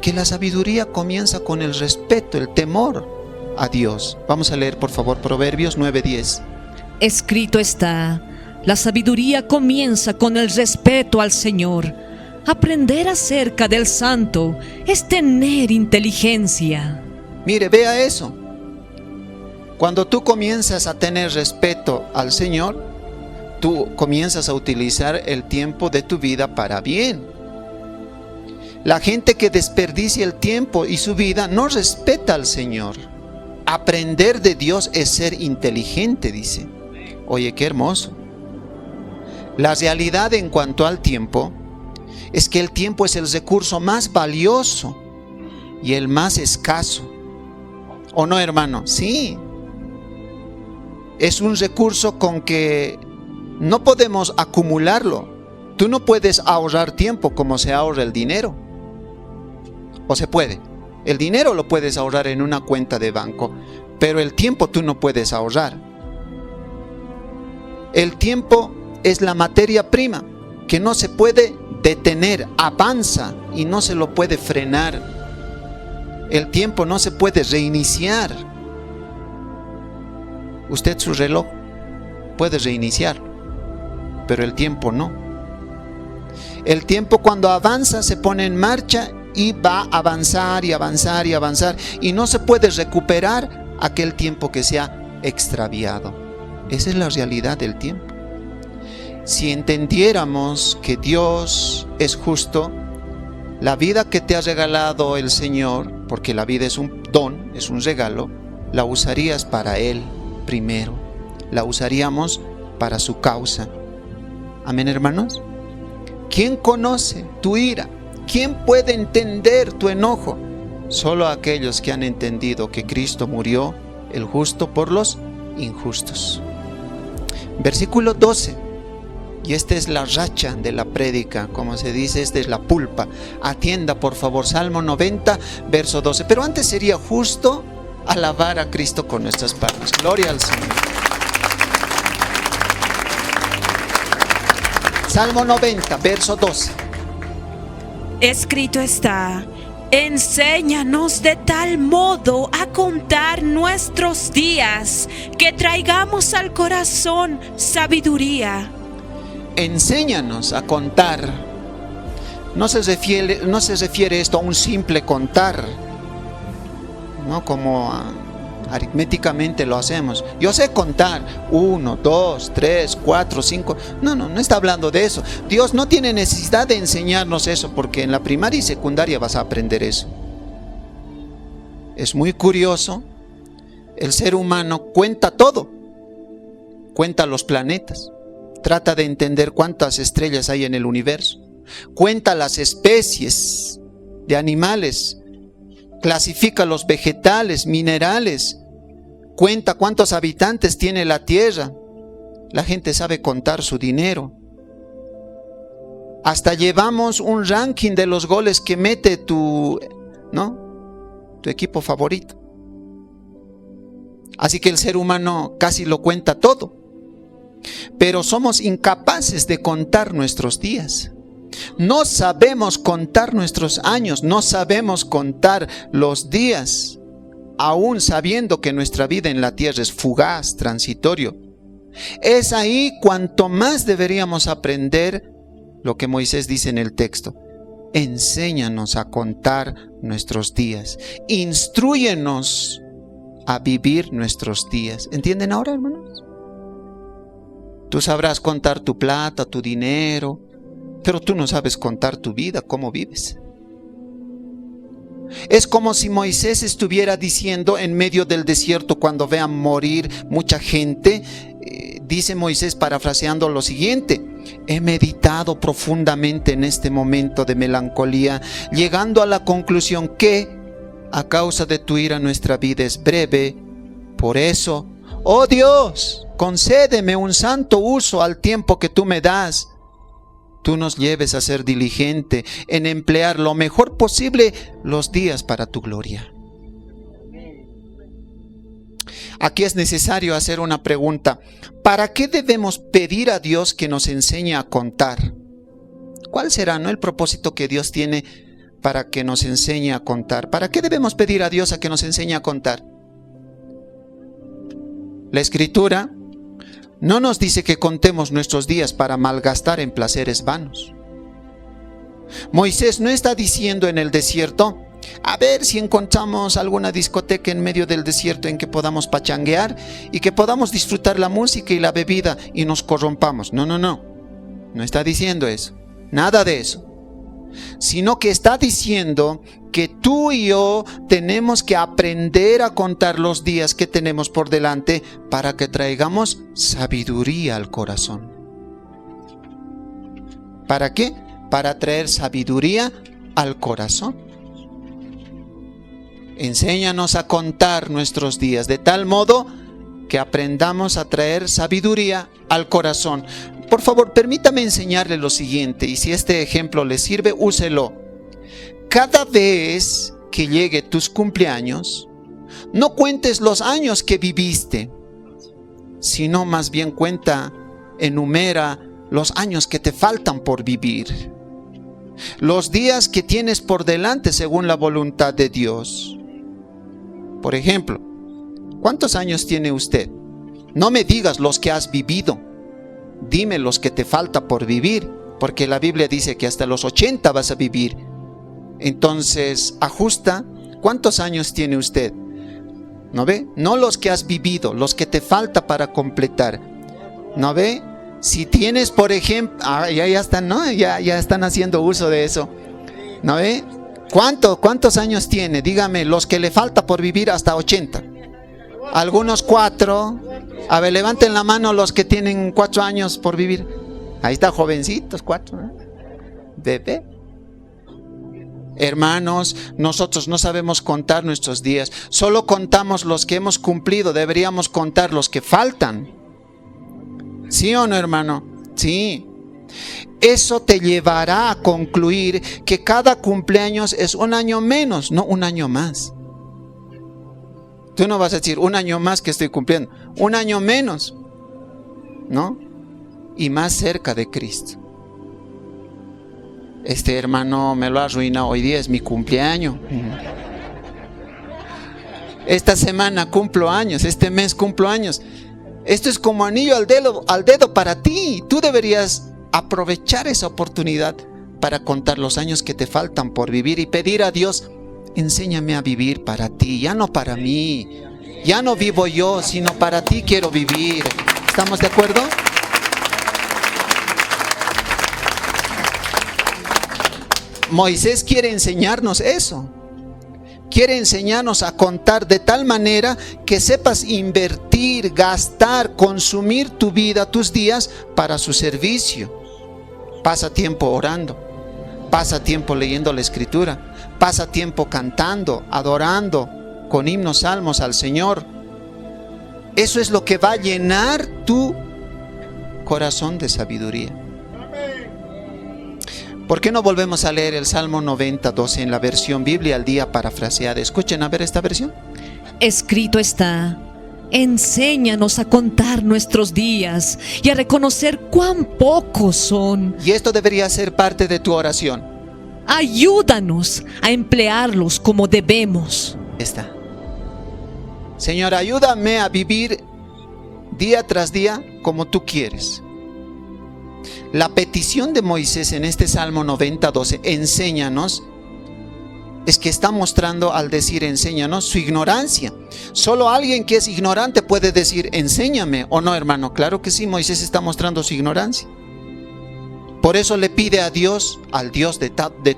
que la sabiduría comienza con el respeto, el temor a Dios. Vamos a leer por favor Proverbios 9:10. Escrito está: la sabiduría comienza con el respeto al Señor. Aprender acerca del Santo es tener inteligencia. Mire, vea eso. Cuando tú comienzas a tener respeto al Señor, tú comienzas a utilizar el tiempo de tu vida para bien. La gente que desperdicia el tiempo y su vida no respeta al Señor. Aprender de Dios es ser inteligente, dice. Oye, qué hermoso. La realidad en cuanto al tiempo es que el tiempo es el recurso más valioso y el más escaso. ¿O no, hermano? Sí. Es un recurso con que no podemos acumularlo. Tú no puedes ahorrar tiempo como se ahorra el dinero. ¿O se puede? El dinero lo puedes ahorrar en una cuenta de banco, pero el tiempo tú no puedes ahorrar. El tiempo es la materia prima que no se puede detener, avanza y no se lo puede frenar. El tiempo no se puede reiniciar. Usted su reloj puede reiniciar, pero el tiempo no. El tiempo cuando avanza se pone en marcha y va a avanzar y avanzar y avanzar y no se puede recuperar aquel tiempo que se ha extraviado. Esa es la realidad del tiempo. Si entendiéramos que Dios es justo, la vida que te ha regalado el Señor, porque la vida es un don, es un regalo, la usarías para Él primero, la usaríamos para su causa. Amén, hermanos. ¿Quién conoce tu ira? ¿Quién puede entender tu enojo? Solo aquellos que han entendido que Cristo murió, el justo, por los injustos. Versículo 12. Y esta es la racha de la prédica, como se dice, esta es la pulpa. Atienda por favor, Salmo 90, verso 12. Pero antes sería justo alabar a Cristo con nuestras palmas. Gloria al Señor. Salmo 90, verso 12. Escrito está: enséñanos de tal modo a contar nuestros días, que traigamos al corazón sabiduría. Enséñanos a contar. No se refiere esto a un simple contar, no como aritméticamente lo hacemos. Yo sé contar 1, 2, 3, 4, 5. No está hablando de eso. Dios no tiene necesidad de enseñarnos eso, porque en la primaria y secundaria vas a aprender eso. es muy curioso. El ser humano cuenta todo. Cuenta los planetas. Trata de entender cuántas estrellas hay en el universo. Cuenta las especies de animales. Clasifica los vegetales, minerales. Cuenta cuántos habitantes tiene la Tierra. La gente sabe contar su dinero. Hasta llevamos un ranking de los goles que mete tu equipo favorito. Así que el ser humano casi lo cuenta todo. Pero somos incapaces de contar nuestros días. No sabemos contar nuestros años, no sabemos contar los días, aún sabiendo que nuestra vida en la tierra es fugaz, transitorio. Es ahí cuanto más deberíamos aprender lo que Moisés dice en el texto. Enséñanos a contar nuestros días. Instrúyenos a vivir nuestros días. ¿Entienden ahora, hermanos? Tú sabrás contar tu plata, tu dinero, pero tú no sabes contar tu vida, cómo vives. Es como si Moisés estuviera diciendo en medio del desierto, cuando vean morir mucha gente, dice Moisés parafraseando lo siguiente: he meditado profundamente en este momento de melancolía, llegando a la conclusión que, a causa de tu ira, nuestra vida es breve. Por eso, oh Dios, concédeme un santo uso al tiempo que tú me das. Tú nos lleves a ser diligente en emplear lo mejor posible los días para tu gloria. Aquí es necesario hacer una pregunta. ¿Para qué debemos pedir a Dios que nos enseñe a contar? ¿Cuál será, el propósito que Dios tiene para que nos enseñe a contar? ¿Para qué debemos pedir a Dios a que nos enseñe a contar? La Escritura no nos dice que contemos nuestros días para malgastar en placeres vanos. Moisés no está diciendo en el desierto: a ver si encontramos alguna discoteca en medio del desierto en que podamos pachanguear y que podamos disfrutar la música y la bebida y nos corrompamos. No está diciendo eso, nada de eso. Sino que está diciendo que tú y yo tenemos que aprender a contar los días que tenemos por delante para que traigamos sabiduría al corazón. ¿Para qué? Para traer sabiduría al corazón. Enséñanos a contar nuestros días de tal modo que aprendamos a traer sabiduría al corazón. Por favor, permítame enseñarle lo siguiente, y si este ejemplo le sirve, úselo. Cada vez que llegue tus cumpleaños, no cuentes los años que viviste, sino más bien enumera los años que te faltan por vivir, los días que tienes por delante según la voluntad de Dios. Por ejemplo, ¿cuántos años tiene usted? No me digas los que has vivido, dime los que te falta por vivir, porque la Biblia dice que hasta los 80 vas a vivir. Entonces, ajusta, ¿cuántos años tiene usted? ¿No ve? No los que has vivido, los que te falta para completar. ¿No ve? Si tienes, por ejemplo, ya están, ¿no? Ya están haciendo uso de eso. ¿No ve? ¿Cuántos años tiene? Dígame, los que le falta por vivir hasta 80. Algunos 4. A ver, levanten la mano los que tienen 4 años por vivir. Ahí está, jovencitos, 4, ¿no? Bebé. Hermanos, nosotros no sabemos contar nuestros días, solo contamos los que hemos cumplido. Deberíamos contar los que faltan. ¿Sí o no, hermano? Sí. Eso te llevará a concluir que cada cumpleaños es un año menos, no un año más. Tú no vas a decir un año más que estoy cumpliendo, un año menos, ¿no? Y más cerca de Cristo. Este hermano me lo arruina, hoy día es mi cumpleaños. Esta semana cumplo años, este mes cumplo años. Esto es como anillo al dedo para ti. Tú deberías aprovechar esa oportunidad para contar los años que te faltan por vivir y pedir a Dios: enséñame a vivir para ti, ya no para mí. Ya no vivo yo, sino para ti quiero vivir. ¿Estamos de acuerdo? Moisés quiere enseñarnos eso. quiere enseñarnos a contar de tal manera que sepas invertir, gastar, consumir tu vida, tus días para su servicio. Pasa tiempo orando, pasa tiempo leyendo la Escritura, pasa tiempo cantando, adorando con himnos, salmos al Señor. Eso es lo que va a llenar tu corazón de sabiduría. ¿Por qué no volvemos a leer el Salmo 90:12 en la versión Biblia al día parafraseada? Escuchen a ver esta versión. Escrito está: enséñanos a contar nuestros días y a reconocer cuán pocos son. Y esto debería ser parte de tu oración. Ayúdanos a emplearlos como debemos. Está. Señor, ayúdame a vivir día tras día como tú quieres. La petición de Moisés en este Salmo 90:12, enséñanos, es que está mostrando al decir enséñanos su ignorancia. Solo alguien que es ignorante puede decir enséñame, ¿o no, hermano? Claro que sí, Moisés está mostrando su ignorancia. Por eso le pide a Dios, al Dios de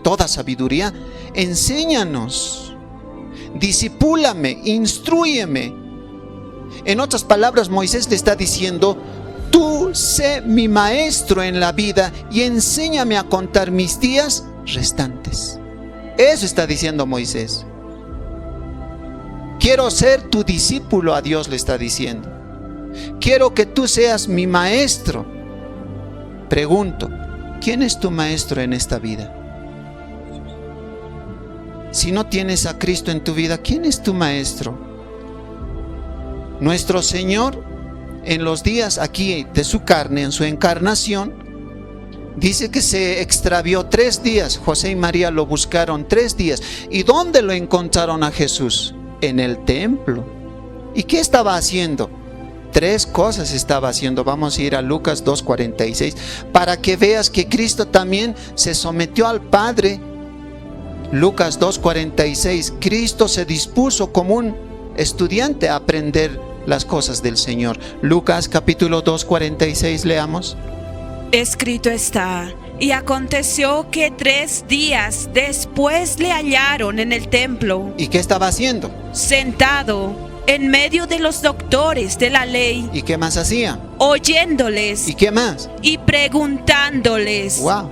toda sabiduría, enséñanos, discipúlame, instrúyeme. En otras palabras, Moisés le está diciendo: tú sé mi maestro en la vida y enséñame a contar mis días restantes. Eso está diciendo Moisés. Quiero ser tu discípulo, a Dios le está diciendo. Quiero que tú seas mi maestro. Pregunto, ¿quién es tu maestro en esta vida? Si no tienes a Cristo en tu vida, ¿quién es tu maestro? Nuestro Señor, en los días aquí de su carne, en su encarnación, dice que se extravió 3 días. José y María lo buscaron 3 días. ¿Y dónde lo encontraron a Jesús? En el templo. ¿Y qué estaba haciendo? 3 cosas estaba haciendo. Vamos a ir a Lucas 2:46 para que veas que Cristo también se sometió al Padre. Lucas 2:46. Cristo se dispuso como un estudiante a aprender las cosas del Señor. Lucas capítulo 2:46, leamos. Escrito está: y aconteció que 3 días después le hallaron en el templo. ¿Y qué estaba haciendo? Sentado en medio de los doctores de la ley. ¿Y qué más hacía? Oyéndoles. ¿Y qué más? Y preguntándoles. Wow.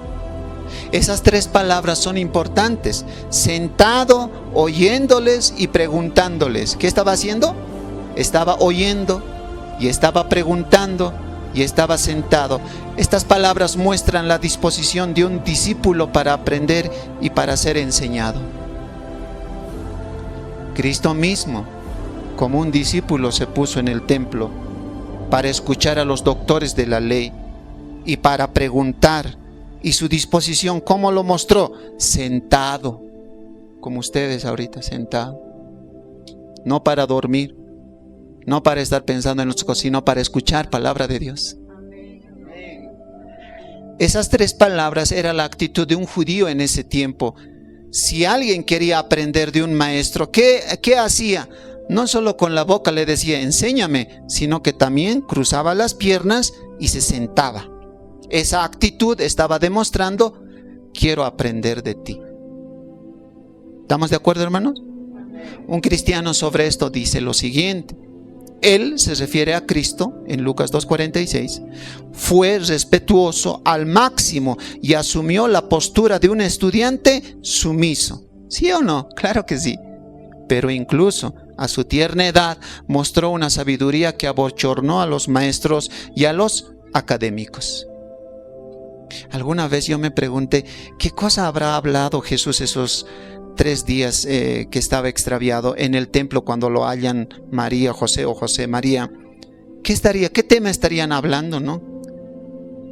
Esas 3 palabras son importantes. Sentado, oyéndoles y preguntándoles. ¿Qué estaba haciendo? Estaba oyendo y estaba preguntando y estaba sentado. Estas palabras muestran la disposición de un discípulo para aprender y para ser enseñado. Cristo mismo, como un discípulo, se puso en el templo para escuchar a los doctores de la ley y para preguntar. Y su disposición, ¿cómo lo mostró? Sentado, como ustedes ahorita, sentado. No para dormir, no para estar pensando en otras cosas, sino para escuchar palabra de Dios. Esas 3 palabras era la actitud de un judío en ese tiempo. Si alguien quería aprender de un maestro, ¿qué hacía? No solo con la boca le decía enséñame, sino que también cruzaba las piernas y se sentaba. Esa actitud estaba demostrando: quiero aprender de ti. ¿Estamos de acuerdo, hermanos? Un cristiano sobre esto dice lo siguiente. Él, se refiere a Cristo en Lucas 2:46, fue respetuoso al máximo y asumió la postura de un estudiante sumiso. ¿Sí o no? Claro que sí. Pero incluso a su tierna edad mostró una sabiduría que abochornó a los maestros y a los académicos. Alguna vez yo me pregunté, ¿qué cosa habrá hablado Jesús esos 3 días que estaba extraviado en el templo cuando lo hallan María, José o José, María? ¿Qué tema estarían hablando, no?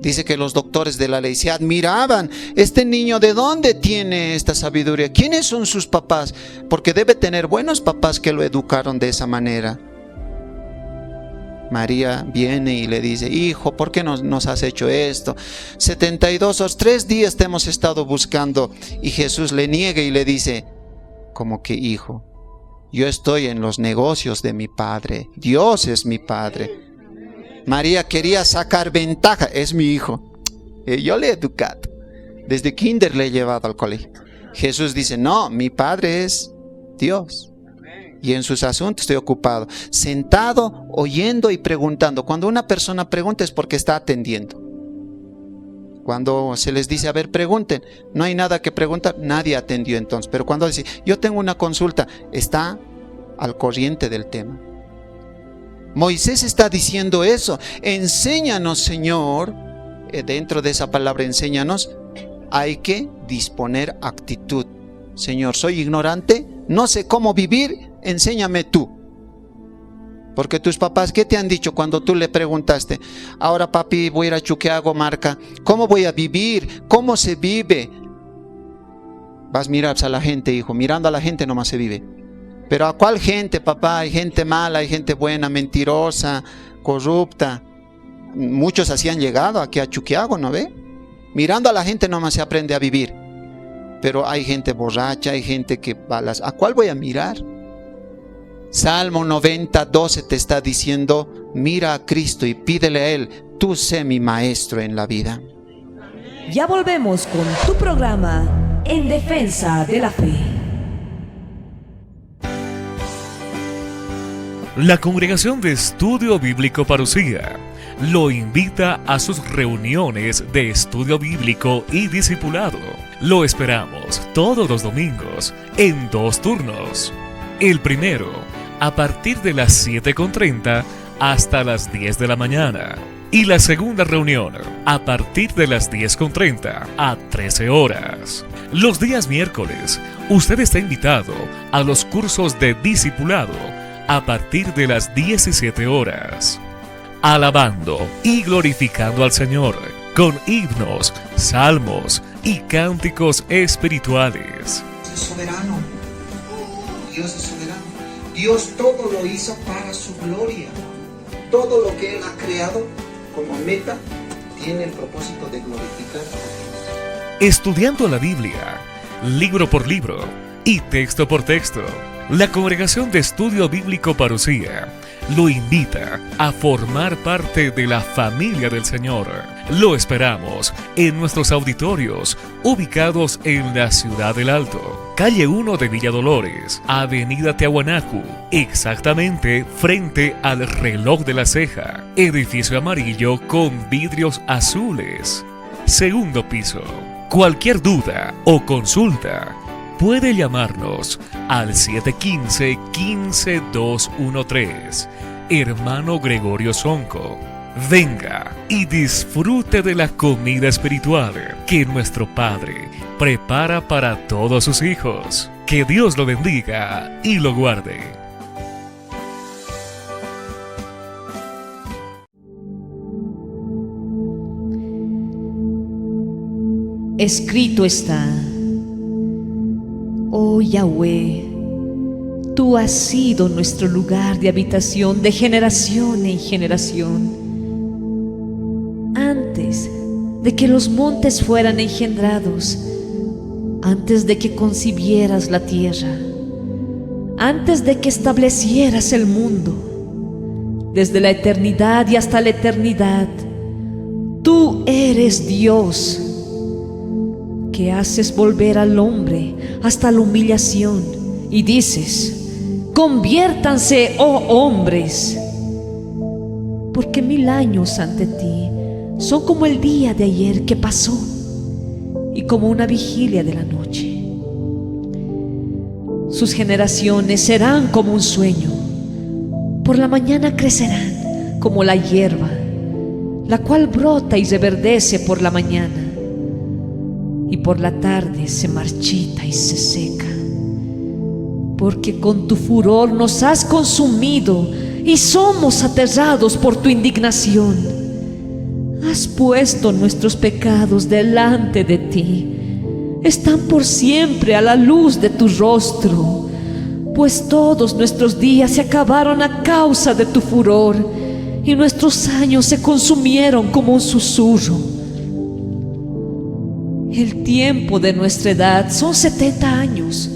Dice que los doctores de la ley se admiraban. Este niño, ¿de dónde tiene esta sabiduría? ¿Quiénes son sus papás? Porque debe tener buenos papás que lo educaron de esa manera. María viene y le dice: hijo, ¿por qué nos has hecho esto? 72 o 3 días te hemos estado buscando. Y Jesús le niega y le dice: ¿cómo que hijo? Yo estoy en los negocios de mi Padre. Dios es mi Padre. María quería sacar ventaja. Es mi hijo. Yo le he educado. Desde kinder le he llevado al colegio. Jesús dice: no, mi Padre es Dios. Y en sus asuntos estoy ocupado, sentado, oyendo y preguntando. Cuando una persona pregunta es porque está atendiendo. Cuando se les dice, a ver, pregunten, no hay nada que preguntar, nadie atendió entonces. Pero cuando dice, yo tengo una consulta, está al corriente del tema. Moisés está diciendo eso. Enséñanos, Señor. Dentro de esa palabra, enséñanos, hay que disponer actitud. Señor, soy ignorante, no sé cómo vivir, enséñame tú. Porque tus papás, ¿qué te han dicho cuando tú le preguntaste? Ahora, papi, voy a ir a Chuquiago, Marca. ¿Cómo voy a vivir? ¿Cómo se vive? Vas a mirar a la gente, hijo. Mirando a la gente nomás se vive. Pero ¿a cuál gente, papá? Hay gente mala, hay gente buena, mentirosa, corrupta. Muchos así han llegado aquí a Chuquiago, ¿no ve? Mirando a la gente nomás se aprende a vivir. Pero hay gente borracha, hay gente que balas. ¿A cuál voy a mirar? Salmo 90:12 te está diciendo, mira a Cristo y pídele a Él, tú sé mi maestro en la vida. Ya volvemos con tu programa En Defensa de la Fe. La Congregación de Estudio Bíblico Parousia lo invita a sus reuniones de estudio bíblico y discipulado. Lo esperamos todos los domingos en 2 turnos. El primero, a partir de las 7:30 hasta las 10 de la mañana. Y la segunda reunión, a partir de las 10:30 a 13 horas. Los días miércoles, usted está invitado a los cursos de discipulado a partir de las 17 horas. Alabando y glorificando al Señor con himnos, salmos y cánticos espirituales. Dios es soberano. Dios es soberano. Dios todo lo hizo para su gloria. Todo lo que Él ha creado como meta tiene el propósito de glorificar a Dios. Estudiando la Biblia, libro por libro y texto por texto, la Congregación de Estudio Bíblico Parousia lo invita a formar parte de la familia del Señor. Lo esperamos en nuestros auditorios ubicados en la Ciudad del Alto, calle 1 de Villa Dolores, avenida Tiahuanacu, exactamente frente al Reloj de la Ceja, edificio amarillo con vidrios azules, segundo piso. Cualquier duda o consulta puede llamarnos al 715-15213. Hermano Gregorio Sonco. Venga y disfrute de la comida espiritual que nuestro Padre prepara para todos sus hijos. Que Dios lo bendiga y lo guarde. Escrito está: oh Yahweh, tú has sido nuestro lugar de habitación de generación en generación. Antes de que los montes fueran engendrados, antes de que concibieras la tierra, antes de que establecieras el mundo, desde la eternidad y hasta la eternidad, tú eres Dios, que haces volver al hombre hasta la humillación y dices: conviértanse, oh hombres, porque 1000 años ante ti son como el día de ayer que pasó y como una vigilia de la noche. Sus generaciones serán como un sueño, por la mañana crecerán como la hierba, la cual brota y reverdece por la mañana, y por la tarde se marchita y se seca. Porque con tu furor nos has consumido y somos aterrados por tu indignación. Has puesto nuestros pecados delante de ti, están por siempre a la luz de tu rostro, pues todos nuestros días se acabaron a causa de tu furor, y nuestros años se consumieron como un susurro. El tiempo de nuestra edad son 70 años.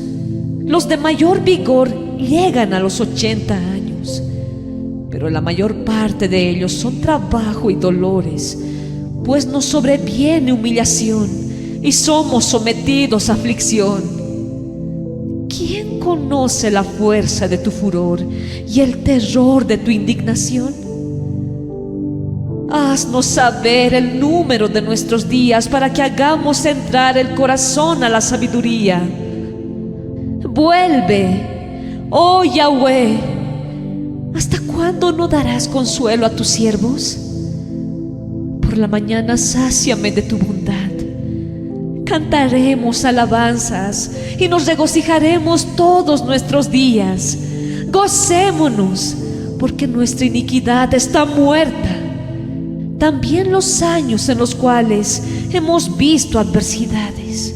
Los de mayor vigor llegan a los 80 años, pero la mayor parte de ellos son trabajo y dolores, pues nos sobreviene humillación y somos sometidos a aflicción. ¿quién conoce la fuerza de tu furor y el terror de tu indignación? Haznos saber el número de nuestros días para que hagamos entrar el corazón a la sabiduría. Vuelve, oh Yahweh. ¿Hasta cuándo no darás consuelo a tus siervos? Por la mañana sáciame de tu bondad. Cantaremos alabanzas y nos regocijaremos todos nuestros días. Gocémonos, porque nuestra iniquidad está muerta. También los años en los cuales hemos visto adversidades.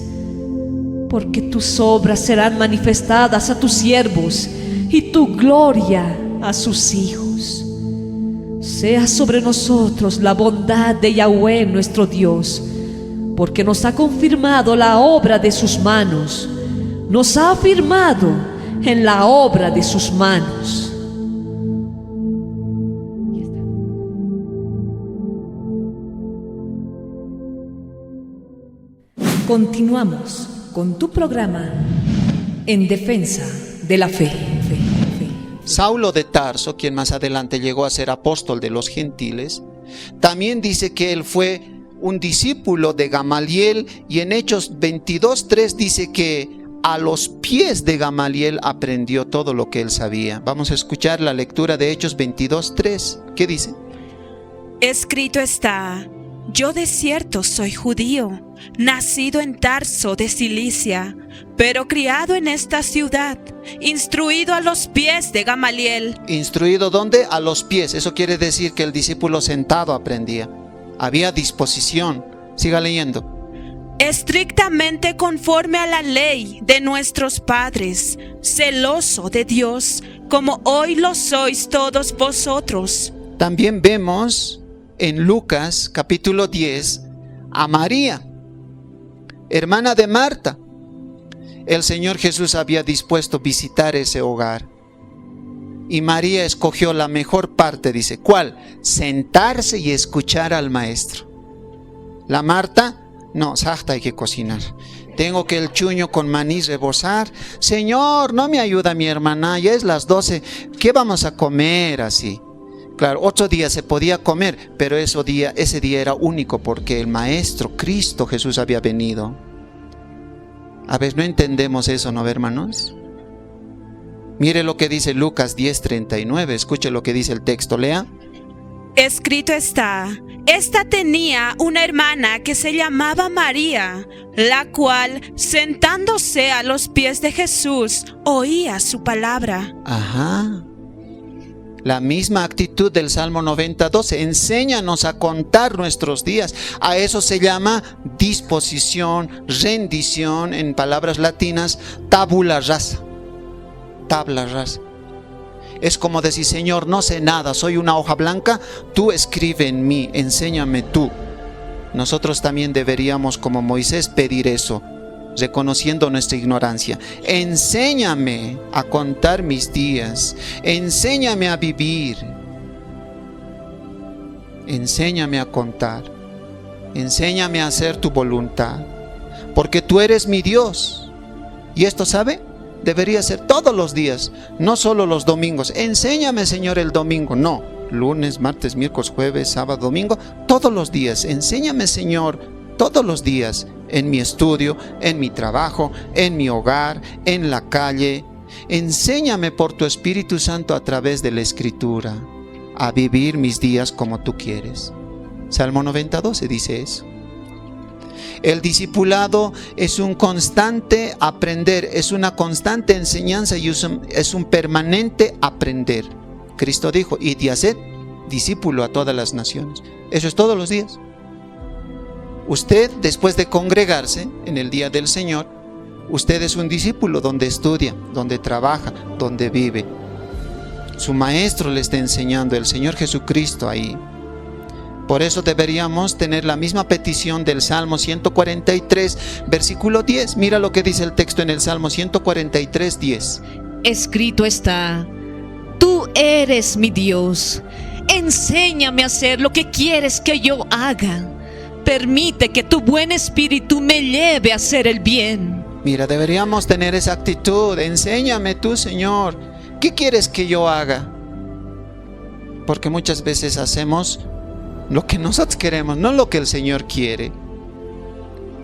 Porque tus obras serán manifestadas a tus siervos y tu gloria a sus hijos. Sea sobre nosotros la bondad de Yahweh nuestro Dios, porque nos ha confirmado la obra de sus manos, nos ha afirmado en la obra de sus manos. Continuamos con tu programa En Defensa de la Fe. Saulo de Tarso, quien más adelante llegó a ser apóstol de los gentiles, también dice que él fue un discípulo de Gamaliel, y en Hechos 22:3 dice que a los pies de Gamaliel aprendió todo lo que él sabía. Vamos a escuchar la lectura de Hechos 22:3. ¿Qué dice? Escrito está: yo de cierto soy judío, nacido en Tarso de Cilicia, pero criado en esta ciudad, instruido a los pies de Gamaliel. ¿Instruido dónde? A los pies. Eso quiere decir que el discípulo sentado aprendía. Había disposición. Siga leyendo. Estrictamente conforme a la ley de nuestros padres, celoso de Dios, como hoy lo sois todos vosotros. También vemos en Lucas capítulo 10 a María, hermana de Marta. El Señor Jesús había dispuesto visitar ese hogar, y María escogió la mejor parte, dice. ¿Cuál? Sentarse y escuchar al maestro. La Marta, no, sajta, hay que cocinar. Tengo que el chuño con maní rebosar. Señor, no me ayuda mi hermana, ya es las 12. ¿Qué vamos a comer así? Claro, otro día se podía comer, pero ese día era único porque el maestro, Cristo Jesús, había venido. A ver, no entendemos eso, ¿no, hermanos? Mire lo que dice Lucas 10:39. Escuche lo que dice el texto. Lea. Escrito está: esta tenía una hermana que se llamaba María, la cual, sentándose a los pies de Jesús, oía su palabra. Ajá. La misma actitud del Salmo 90:12. Enséñanos a contar nuestros días. A eso se llama disposición, rendición, en palabras latinas, tabula rasa. Tabla rasa. Es como decir: Señor, no sé nada, soy una hoja blanca, tú escribe en mí, enséñame tú. Nosotros también deberíamos, como Moisés, pedir eso, reconociendo nuestra ignorancia. Enséñame a contar mis días, enséñame a vivir, enséñame a contar, enséñame a hacer tu voluntad, porque tú eres mi Dios. Y esto, ¿sabe? Debería ser todos los días, no solo los domingos. Enséñame, Señor, el domingo. No, lunes, martes, miércoles, jueves, sábado, domingo, todos los días. Enséñame, Señor, todos los días, en mi estudio, en mi trabajo, en mi hogar, en la calle. Enséñame por tu Espíritu Santo a través de la Escritura a vivir mis días como tú quieres. Salmo 90:12 dice eso. El discipulado es un constante aprender, es una constante enseñanza y es un permanente aprender. Cristo dijo: id y haced discípulo a todas las naciones. Eso es todos los días. Usted, después de congregarse en el día del Señor, usted es un discípulo donde estudia, donde trabaja, donde vive. Su maestro le está enseñando, el Señor Jesucristo, ahí. Por eso deberíamos tener la misma petición del Salmo 143, versículo 10. Mira lo que dice el texto en el Salmo 143, 10. Escrito está: tú eres mi Dios, enséñame a hacer lo que quieres que yo haga. Permite que tu buen espíritu me lleve a hacer el bien. Mira, deberíamos tener esa actitud. Enséñame tú, Señor. ¿Qué quieres que yo haga? Porque muchas veces hacemos lo que nosotros queremos, no lo que el Señor quiere.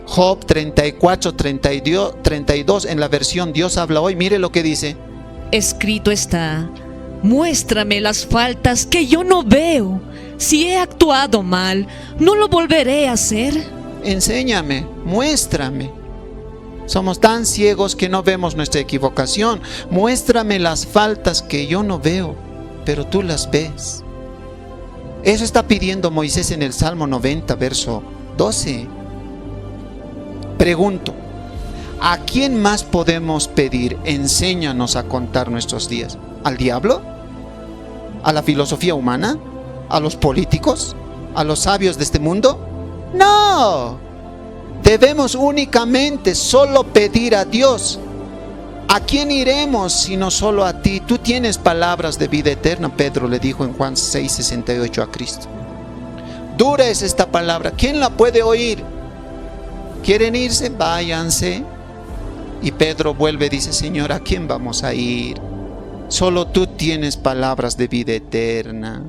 Job 34, 32 en la versión Dios habla hoy. Mire lo que dice. Escrito está: muéstrame las faltas que yo no veo. Si he actuado mal, no lo volveré a hacer. Enséñame, muéstrame. Somos tan ciegos que no vemos nuestra equivocación. Muéstrame las faltas que yo no veo, pero tú las ves. Eso está pidiendo Moisés en el Salmo 90, verso 12. Pregunto, ¿a quién más podemos pedir? Enséñanos a contar nuestros días. ¿Al diablo? ¿A la filosofía humana? ¿A los políticos? ¿A los sabios de este mundo? No. Debemos únicamente solo pedir a Dios. ¿A quién iremos sino solo a ti? Tú tienes palabras de vida eterna, Pedro le dijo en Juan 6:68 a Cristo. Dura es esta palabra, ¿quién la puede oír? ¿Quieren irse? Váyanse. Y Pedro vuelve y dice: Señor, ¿a quién vamos a ir? Solo tú tienes palabras de vida eterna.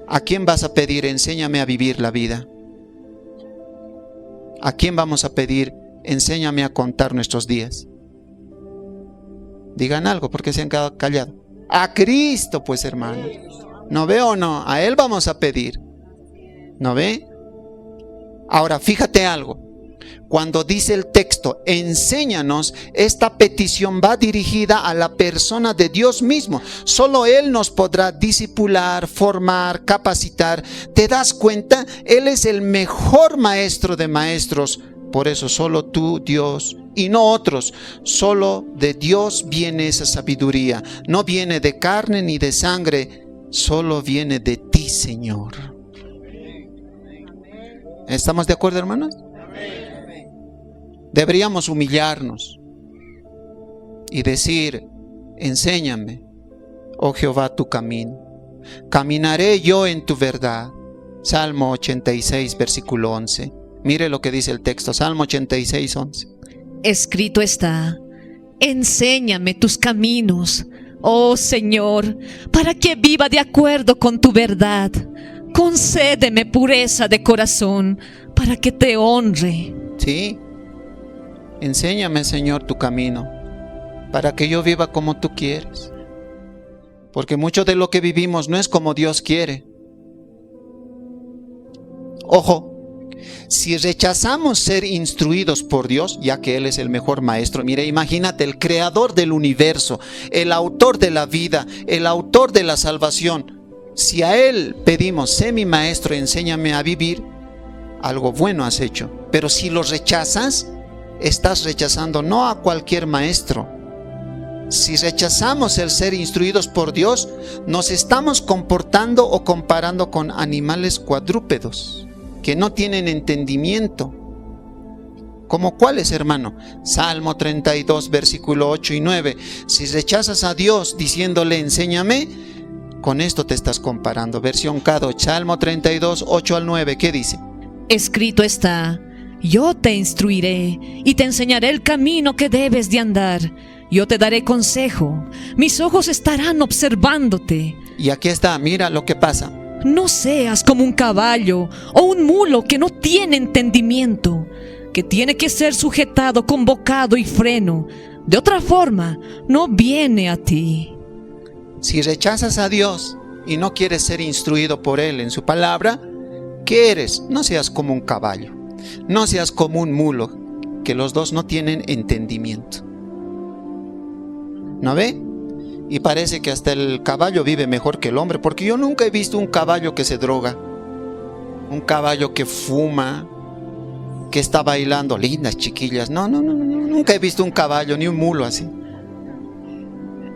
¿A quién vas a pedir? Enséñame a vivir la vida. ¿A quién vamos a pedir? Enséñame a contar nuestros días. Digan algo, porque se han quedado callados. A Cristo, pues, hermano. ¿No ve o no? A Él vamos a pedir. ¿No ve? Ahora, fíjate algo. Cuando dice el texto, enséñanos, esta petición va dirigida a la persona de Dios mismo. Solo Él nos podrá discipular, formar, capacitar. ¿Te das cuenta? Él es el mejor maestro de maestros. Por eso solo tú, Dios, y no otros. Solo de Dios viene esa sabiduría. No viene de carne ni de sangre. Solo viene de ti, Señor. ¿Estamos de acuerdo, hermanos? Deberíamos humillarnos y decir: enséñame, oh Jehová, tu camino. Caminaré yo en tu verdad. Salmo 86, versículo 11. Mire lo que dice el texto, Salmo 86, 11. Escrito está: enséñame tus caminos, oh Señor, para que viva de acuerdo con tu verdad. Concédeme pureza de corazón, para que te honre. Sí. Enséñame, Señor, tu camino, para que yo viva como tú quieres. Porque mucho de lo que vivimos no es como Dios quiere. Ojo, si rechazamos ser instruidos por Dios, ya que Él es el mejor maestro, mire, imagínate, el creador del universo, el autor de la vida, el autor de la salvación. Si a Él pedimos: sé mi maestro, enséñame a vivir, algo bueno has hecho. Pero si lo rechazas, estás rechazando no a cualquier maestro. Si rechazamos el ser instruidos por Dios, nos estamos comportando o comparando con animales cuadrúpedos que no tienen entendimiento. ¿Como cuáles, hermano? Salmo 32, versículo 8 y 9. Si rechazas a Dios diciéndole: enséñame, con esto te estás comparando. Versión Kado, Salmo 32, 8 al 9. ¿Qué dice? Escrito está: yo te instruiré y te enseñaré el camino que debes de andar. Yo te daré consejo. Mis ojos estarán observándote. Y aquí está, mira lo que pasa. No seas como un caballo o un mulo que no tiene entendimiento, que tiene que ser sujetado con bocado y freno. De otra forma, no viene a ti. Si rechazas a Dios y no quieres ser instruido por Él en su palabra, ¿qué eres? No seas como un caballo. No seas como un mulo, que los dos no tienen entendimiento. ¿No ve? Y parece que hasta el caballo vive mejor que el hombre, porque yo nunca he visto un caballo que se droga, un caballo que fuma, que está bailando, lindas chiquillas. No, nunca he visto un caballo ni un mulo así.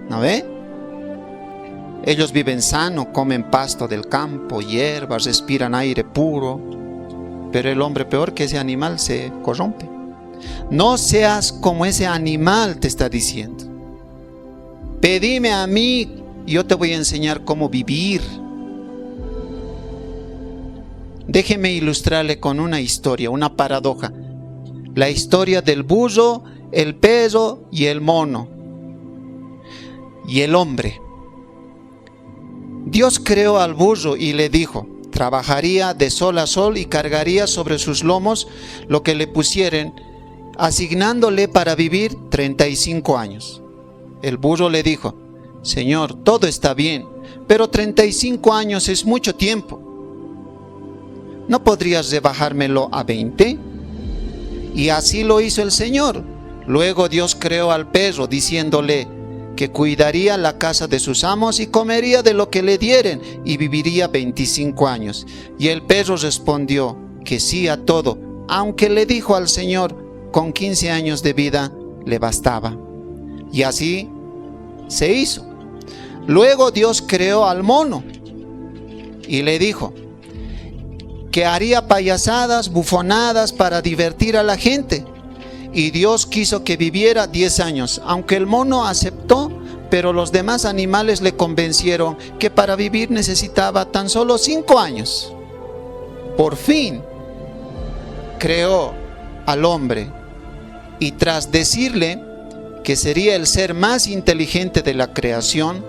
¿No ve? Ellos viven sano, comen pasto del campo, hierbas, respiran aire puro. Pero el hombre, peor que ese animal, se corrompe. No seas como ese animal, te está diciendo. Pedime a mí y yo te voy a enseñar cómo vivir. Déjeme ilustrarle con una historia, una paradoja. la historia del burro, el perro y el mono y el hombre. Dios creó al burro y le dijo: trabajaría de sol a sol y cargaría sobre sus lomos lo que le pusieren, asignándole para vivir 35 años. El burro le dijo: Señor, todo está bien, pero 35 años es mucho tiempo. ¿No podrías rebajármelo a 20? Y así lo hizo el Señor. Luego Dios creó al perro, diciéndole que cuidaría la casa de sus amos y comería de lo que le dieren y viviría 25 años. Y el perro respondió que sí a todo, aunque le dijo al Señor: con 15 años de vida le bastaba. Y así se hizo. Luego Dios creó al mono y le dijo que haría payasadas, bufonadas para divertir a la gente. Y Dios quiso que viviera 10 años, aunque el mono aceptó, pero los demás animales le convencieron que para vivir necesitaba tan solo 5 años. Por fin creó al hombre y tras decirle que sería el ser más inteligente de la creación,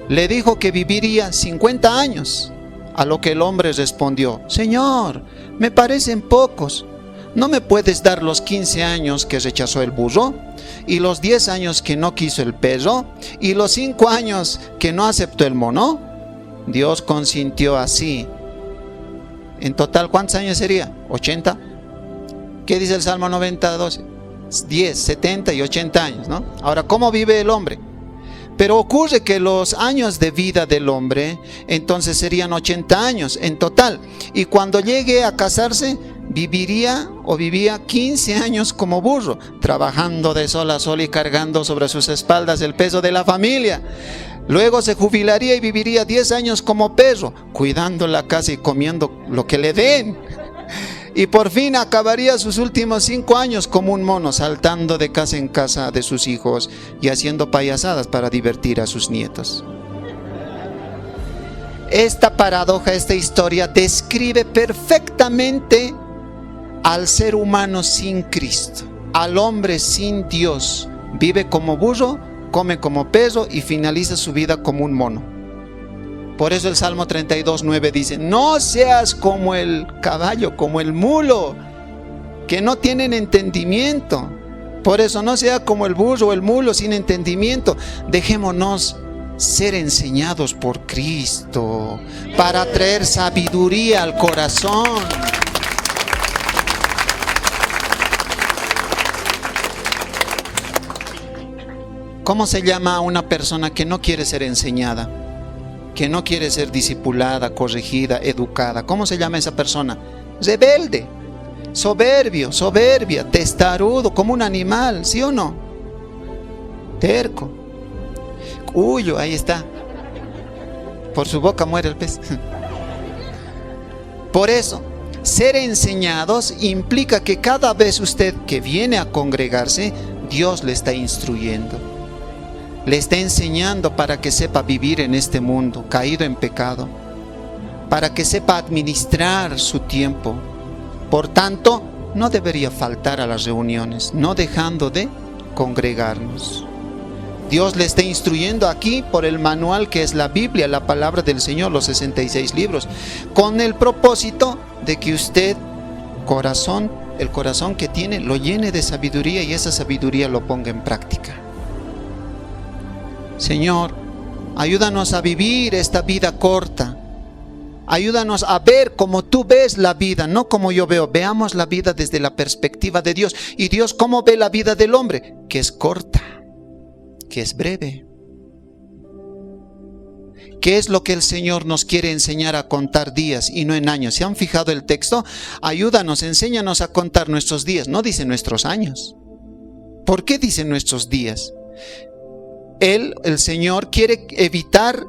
le dijo que viviría 50 años. A lo que el hombre respondió: Señor, me parecen pocos. ¿No me puedes dar los 15 años que rechazó el burro? ¿Y los 10 años que no quiso el perro? ¿Y los 5 años que no aceptó el mono? Dios consintió así. En total, ¿cuántos años sería? ¿80? ¿Qué dice el Salmo 92? 10, 70 y 80 años, ¿no? Ahora, ¿cómo vive el hombre? Pero ocurre que los años de vida del hombre entonces serían 80 años en total. Y cuando llegue a casarse, vivía 15 años como burro, trabajando de sol a sol y cargando sobre sus espaldas el peso de la familia. Luego se jubilaría y viviría 10 años como perro, cuidando la casa y comiendo lo que le den. Y por fin acabaría sus últimos 5 años como un mono, saltando de casa en casa de sus hijos y haciendo payasadas para divertir a sus nietos. Esta paradoja, esta historia describe perfectamente al ser humano sin Cristo, al hombre sin Dios. Vive como burro, come como perro y finaliza su vida como un mono. Por eso el Salmo 32:9 dice: no seas como el caballo, como el mulo, que no tienen entendimiento. Por eso no sea como el burro o el mulo sin entendimiento. Dejémonos ser enseñados por Cristo para traer sabiduría al corazón. ¿Cómo se llama a una persona que no quiere ser enseñada? Que no quiere ser discipulada, corregida, educada. ¿Cómo se llama esa persona? Rebelde, soberbio, soberbia, testarudo, como un animal, ¿sí o no? Terco. Huyo, ahí está. Por su boca muere el pez. Por eso, ser enseñados implica que cada vez usted que viene a congregarse, Dios le está instruyendo. Le está enseñando para que sepa vivir en este mundo caído en pecado, para que sepa administrar su tiempo. Por tanto, no debería faltar a las reuniones, no dejando de congregarnos. Dios le está instruyendo aquí por el manual que es la Biblia, la palabra del Señor, los 66 libros, con el propósito de que usted, el corazón que tiene, lo llene de sabiduría y esa sabiduría lo ponga en práctica. Señor, ayúdanos a vivir esta vida corta. Ayúdanos a ver como tú ves la vida, no como yo veo. Veamos la vida desde la perspectiva de Dios. Y Dios, ¿cómo ve la vida del hombre? Que es corta, que es breve. ¿Qué es lo que el Señor nos quiere enseñar a contar días y no en años? ¿Se han fijado el texto? Ayúdanos, enséñanos a contar nuestros días. No dice nuestros años. ¿Por qué dice nuestros días? El Señor quiere evitarnos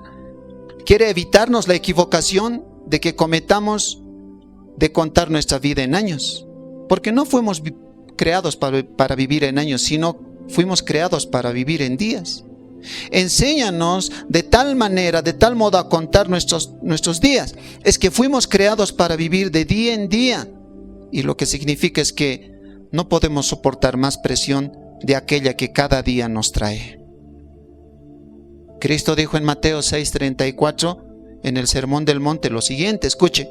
la equivocación de que cometamos de contar nuestra vida en años. Porque no fuimos creados para vivir en años, sino fuimos creados para vivir en días. Enséñanos de tal manera, de tal modo a contar nuestros días. Es que fuimos creados para vivir de día en día. Y lo que significa es que no podemos soportar más presión de aquella que cada día nos trae. Cristo dijo en Mateo 6:34, en el Sermón del Monte, lo siguiente, escuche.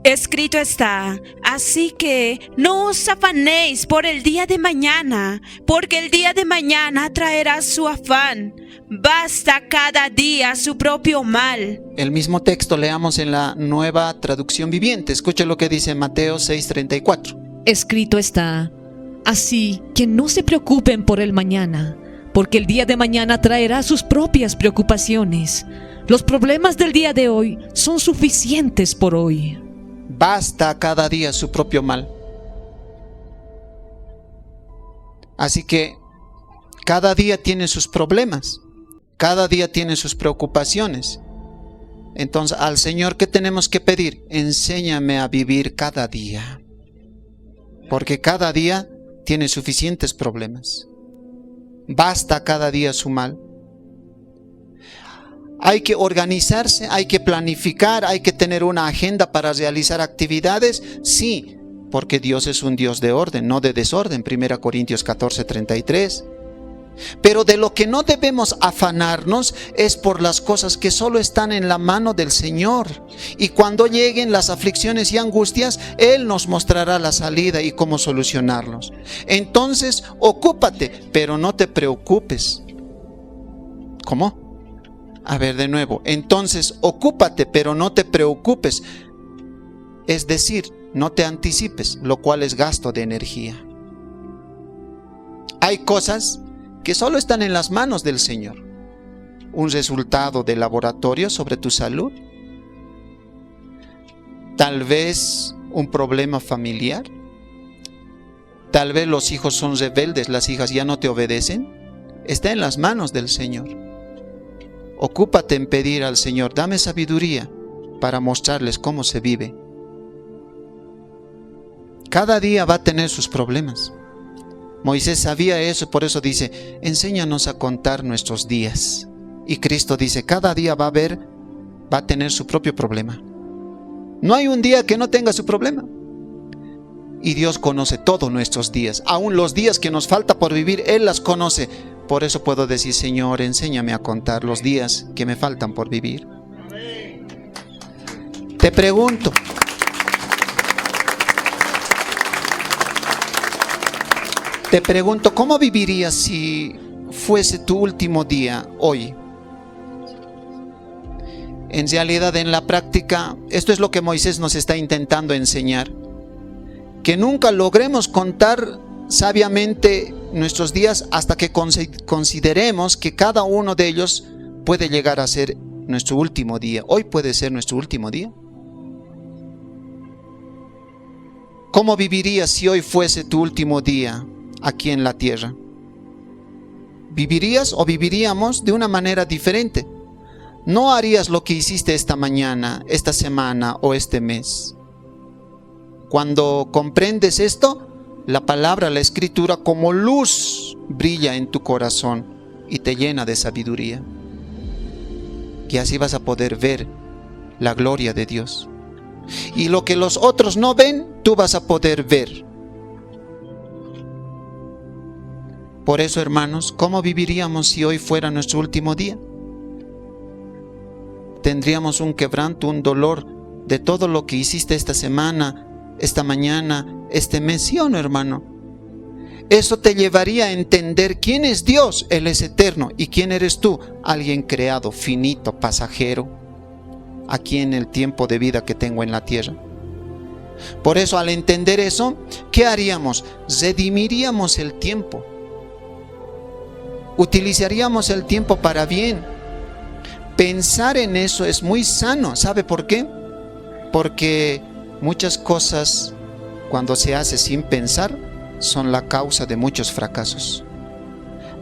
Escrito está, así que no os afanéis por el día de mañana, porque el día de mañana traerá su afán. Basta cada día su propio mal. El mismo texto leamos en la Nueva Traducción Viviente. Escuche lo que dice Mateo 6:34. Escrito está, así que no se preocupen por el mañana, porque el día de mañana traerá sus propias preocupaciones. Los problemas del día de hoy son suficientes por hoy. Basta cada día su propio mal. Así que cada día tiene sus problemas, cada día tiene sus preocupaciones. Entonces, al Señor, ¿qué tenemos que pedir? Enséñame a vivir cada día, porque cada día tiene suficientes problemas. Basta cada día su mal. Hay que organizarse, hay que planificar, hay que tener una agenda para realizar actividades. Sí, porque Dios es un Dios de orden, no de desorden. 1 Corintios 14:33. Pero de lo que no debemos afanarnos es por las cosas que solo están en la mano del Señor. Y cuando lleguen las aflicciones y angustias, Él nos mostrará la salida y cómo solucionarlos. Entonces, ocúpate, pero no te preocupes. ¿Cómo? A ver, de nuevo. Entonces, ocúpate, pero no te preocupes. Es decir, no te anticipes, lo cual es gasto de energía. Hay cosas que solo están en las manos del Señor. Un resultado de laboratorio sobre tu salud. Tal vez un problema familiar. Tal vez los hijos son rebeldes, las hijas ya no te obedecen. Está en las manos del Señor. Ocúpate en pedir al Señor, dame sabiduría para mostrarles cómo se vive. Cada día va a tener sus problemas. Moisés sabía eso, por eso dice, enséñanos a contar nuestros días. Y Cristo dice, cada día va a tener su propio problema. No hay un día que no tenga su problema. Y Dios conoce todos nuestros días, aún los días que nos falta por vivir, Él las conoce. Por eso puedo decir, Señor, enséñame a contar los días que me faltan por vivir. Te pregunto, ¿cómo vivirías si fuese tu último día hoy? En realidad, en la práctica, esto es lo que Moisés nos está intentando enseñar. Que nunca logremos contar sabiamente nuestros días hasta que consideremos que cada uno de ellos puede llegar a ser nuestro último día. Hoy puede ser nuestro último día. ¿Cómo vivirías si hoy fuese tu último día aquí en la tierra? ¿Vivirías o viviríamos de una manera diferente? No harías lo que hiciste esta mañana, esta semana o este mes. Cuando comprendes esto, la palabra, la escritura como luz brilla en tu corazón y te llena de sabiduría. Y así vas a poder ver la gloria de Dios. Y lo que los otros no ven, tú vas a poder ver. Por eso, hermanos, ¿cómo viviríamos si hoy fuera nuestro último día? Tendríamos un quebranto, un dolor de todo lo que hiciste esta semana, esta mañana, este mes, ¿sí o no, hermano? Eso te llevaría a entender quién es Dios. Él es eterno. ¿Y quién eres tú? Alguien creado, finito, pasajero, aquí en el tiempo de vida que tengo en la tierra. Por eso, al entender eso, ¿qué haríamos? Redimiríamos el tiempo. Utilizaríamos el tiempo para bien. Pensar en eso es muy sano. ¿Sabe por qué? Porque muchas cosas, cuando se hace sin pensar, son la causa de muchos fracasos.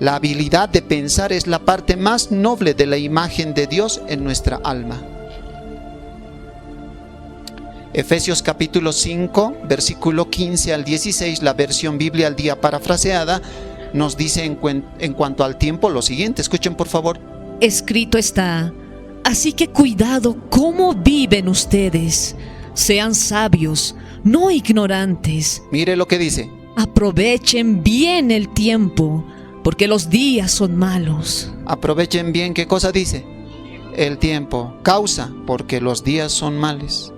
La habilidad de pensar es la parte más noble de la imagen de Dios en nuestra alma. Efesios capítulo 5, versículo 15 al 16, la versión Biblia al día parafraseada, nos dice en cuanto al tiempo lo siguiente. Escuchen por favor. Escrito está, así que cuidado cómo viven ustedes. Sean sabios, no ignorantes. Mire lo que dice. Aprovechen bien el tiempo, porque los días son malos. Aprovechen bien, ¿qué cosa dice? El tiempo. Causa, porque los días son malos.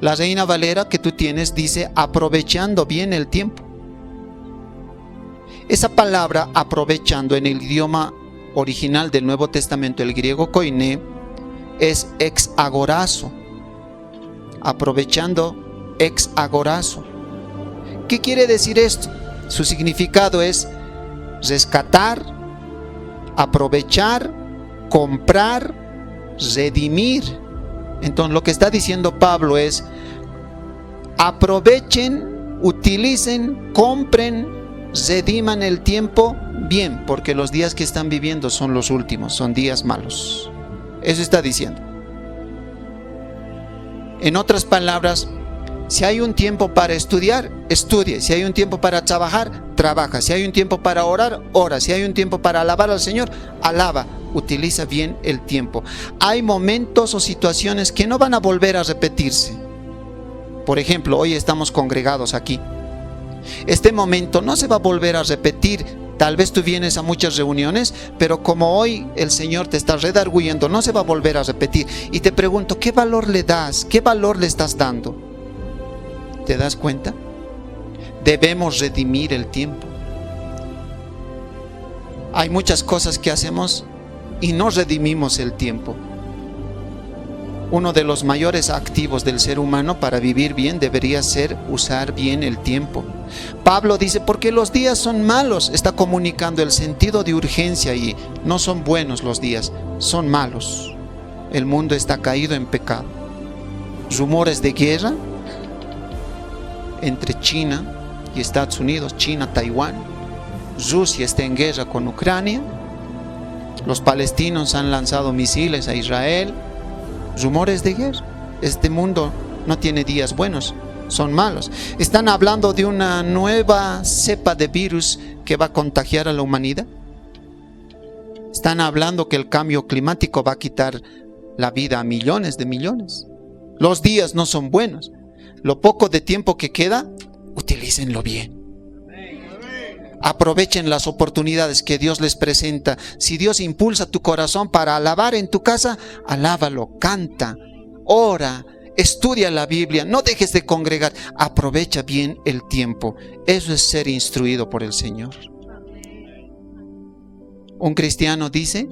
La Reina Valera que tú tienes dice aprovechando bien el tiempo. Esa palabra aprovechando en el idioma original del Nuevo Testamento, el griego koiné, es ex agorazo. Aprovechando ex agorazo. ¿Qué quiere decir esto? Su significado es rescatar, aprovechar, comprar, redimir. Entonces lo que está diciendo Pablo es: aprovechen, utilicen, compren, rediman el tiempo bien, porque los días que están viviendo son los últimos, son días malos. Eso está diciendo. En otras palabras, si hay un tiempo para estudiar, estudie. Si hay un tiempo para trabajar, trabaja. Si hay un tiempo para orar, ora. Si hay un tiempo para alabar al Señor, alaba. Utiliza bien el tiempo. Hay momentos o situaciones que no van a volver a repetirse. Por ejemplo, hoy estamos congregados aquí. Este momento no se va a volver a repetir. Tal vez tú vienes a muchas reuniones, pero como hoy el Señor te está redarguyendo, no se va a volver a repetir. Y te pregunto, ¿qué valor le das? ¿Qué valor le estás dando? ¿Te das cuenta? Debemos redimir el tiempo. Hay muchas cosas que hacemos y no redimimos el tiempo. Uno de los mayores activos del ser humano para vivir bien debería ser usar bien el tiempo. Pablo dice, porque los días son malos. Está comunicando el sentido de urgencia y no son buenos los días, son malos. El mundo está caído en pecado. Rumores de guerra entre China y Estados Unidos, China, Taiwán. Rusia está en guerra con Ucrania. Los palestinos han lanzado misiles a Israel. Rumores de guerra. Este mundo no tiene días buenos, son malos. Están hablando de una nueva cepa de virus que va a contagiar a la humanidad. Están hablando que el cambio climático va a quitar la vida a millones de millones. Los días no son buenos. Lo poco de tiempo que queda, utilícenlo bien. Aprovechen las oportunidades que Dios les presenta. Si Dios impulsa tu corazón para alabar en tu casa, alábalo, canta, ora, estudia la Biblia, no dejes de congregar. Aprovecha bien el tiempo. Eso es ser instruido por el Señor. Un cristiano dice: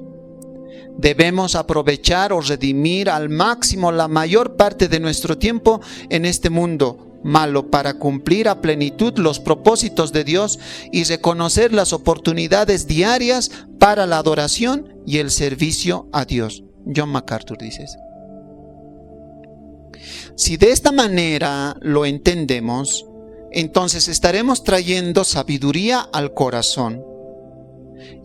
debemos aprovechar o redimir al máximo la mayor parte de nuestro tiempo en este mundo malo para cumplir a plenitud los propósitos de Dios y reconocer las oportunidades diarias para la adoración y el servicio a Dios. John MacArthur dice eso. Si de esta manera lo entendemos, entonces estaremos trayendo sabiduría al corazón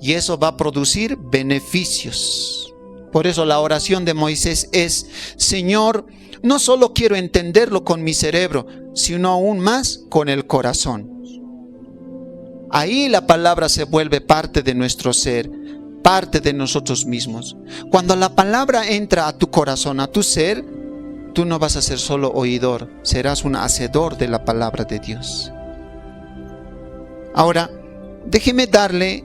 y eso va a producir beneficios. Por eso la oración de Moisés es: Señor, no solo quiero entenderlo con mi cerebro, sino aún más con el corazón. Ahí la palabra se vuelve parte de nuestro ser, parte de nosotros mismos. Cuando la palabra entra a tu corazón, a tu ser, tú no vas a ser solo oidor, serás un hacedor de la palabra de Dios. Ahora, déjeme darle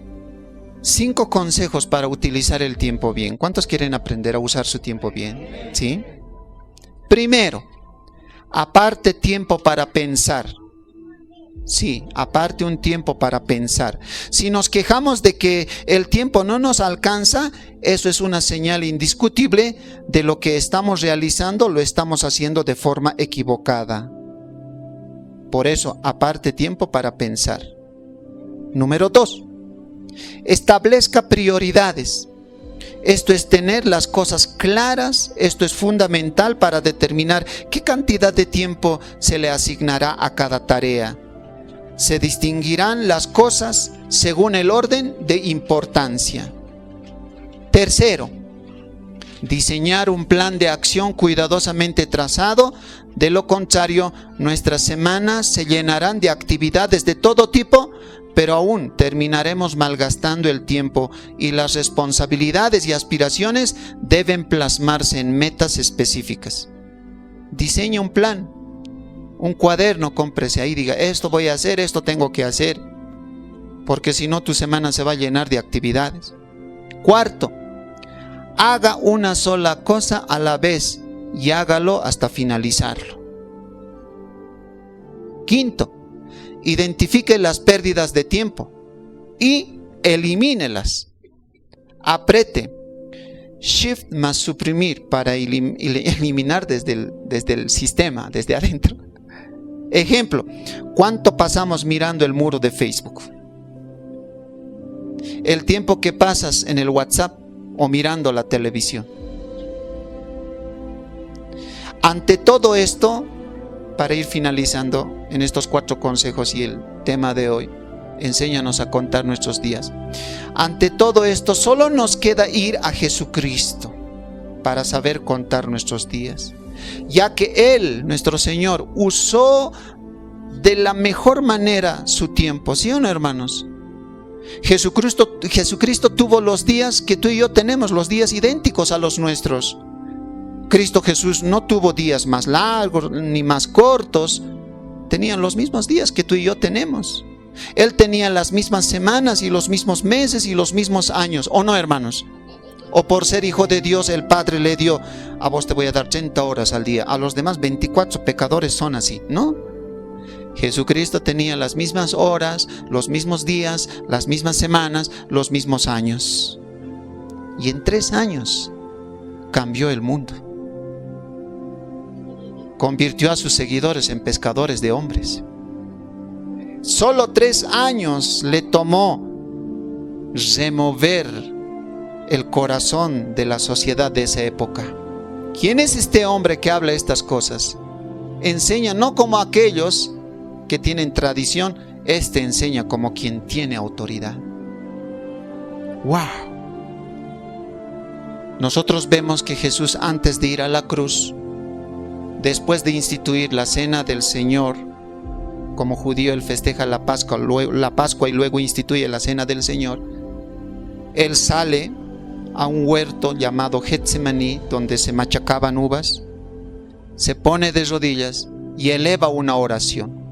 5 consejos para utilizar el tiempo bien. ¿Cuántos quieren aprender a usar su tiempo bien? ¿Sí? Primero, aparte tiempo para pensar. Sí, aparte un tiempo para pensar. Si nos quejamos de que el tiempo no nos alcanza, eso es una señal indiscutible de lo que estamos realizando, lo estamos haciendo de forma equivocada. Por eso, aparte tiempo para pensar. Número 2, establezca prioridades. Esto es tener las cosas claras. Esto es fundamental para determinar qué cantidad de tiempo se le asignará a cada tarea. Se distinguirán las cosas según el orden de importancia. Tercero, diseñar un plan de acción cuidadosamente trazado. De lo contrario, nuestras semanas se llenarán de actividades de todo tipo, pero aún terminaremos malgastando el tiempo y las responsabilidades y aspiraciones deben plasmarse en metas específicas. Diseña un plan. Un cuaderno, cómprese ahí, diga, esto voy a hacer, esto tengo que hacer. Porque si no, tu semana se va a llenar de actividades. Cuarto, haga una sola cosa a la vez y hágalo hasta finalizarlo. Quinto, identifique las pérdidas de tiempo y elimínelas. Apriete Shift más suprimir para eliminar desde el sistema, desde adentro. Ejemplo, ¿cuánto pasamos mirando el muro de Facebook? El tiempo que pasas en el WhatsApp o mirando la televisión. Ante todo esto, para ir finalizando en estos 4 consejos y el tema de hoy, enséñanos a contar nuestros días. Ante todo esto, solo nos queda ir a Jesucristo para saber contar nuestros días, ya que Él, nuestro Señor, usó de la mejor manera su tiempo, ¿sí o no, hermanos? Jesucristo tuvo los días que tú y yo tenemos, los días idénticos a los nuestros. Cristo Jesús no tuvo días más largos ni más cortos, tenían los mismos días que tú y yo tenemos. Él tenía las mismas semanas y los mismos meses y los mismos años, ¿o no, hermanos? O por ser hijo de Dios, el Padre le dio, a vos te voy a dar 80 horas al día, a los demás 24 pecadores son así, ¿no? Jesucristo tenía las mismas horas, los mismos días, las mismas semanas, los mismos años. Y en 3 años cambió el mundo. Convirtió a sus seguidores en pescadores de hombres. Solo 3 años le tomó remover el corazón de la sociedad de esa época. ¿Quién es este hombre que habla estas cosas? Enseña no como aquellos que tienen tradición, este enseña como quien tiene autoridad. ¡Wow! Nosotros vemos que Jesús, antes de ir a la cruz, después de instituir la cena del Señor, como judío él festeja la Pascua y luego instituye la cena del Señor, él sale a un huerto llamado Getsemaní, donde se machacaban uvas, se pone de rodillas y eleva una oración.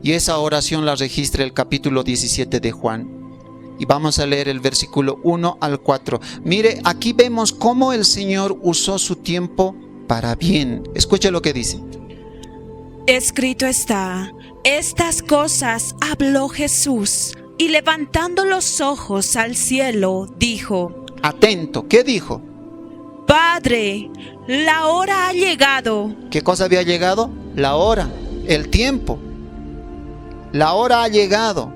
Y esa oración la registra el capítulo 17 de Juan. Y vamos a leer el versículo 1 al 4. Mire, aquí vemos cómo el Señor usó su tiempo para bien. Escuche lo que dice. Escrito está, estas cosas habló Jesús, y levantando los ojos al cielo, dijo. Atento, ¿qué dijo? Padre, la hora ha llegado. ¿Qué cosa había llegado? La hora, el tiempo. La hora ha llegado.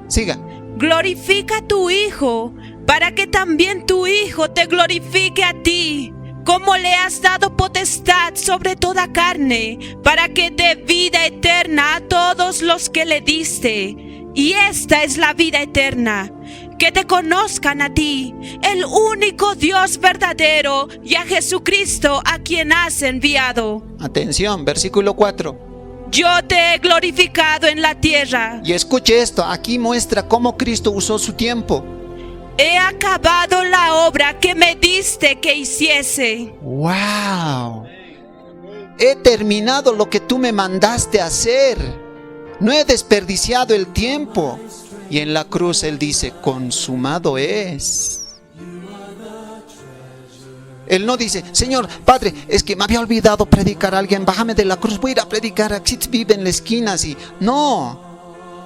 Siga. Glorifica a tu Hijo, para que también tu Hijo te glorifique a ti, como le has dado potestad sobre toda carne, para que dé vida eterna a todos los que le diste. Y esta es la vida eterna, que te conozcan a ti, el único Dios verdadero, y a Jesucristo a quien has enviado. Atención, versículo 4. Yo te he glorificado en la tierra. Y escuche esto, aquí muestra cómo Cristo usó su tiempo. He acabado la obra que me diste que hiciese. ¡Wow! He terminado lo que tú me mandaste hacer. No he desperdiciado el tiempo. Y en la cruz Él dice, consumado es. Él no dice, Señor, Padre, es que me había olvidado predicar a alguien, bájame de la cruz, voy a ir a predicar a Xitz vive en la esquina, así. No.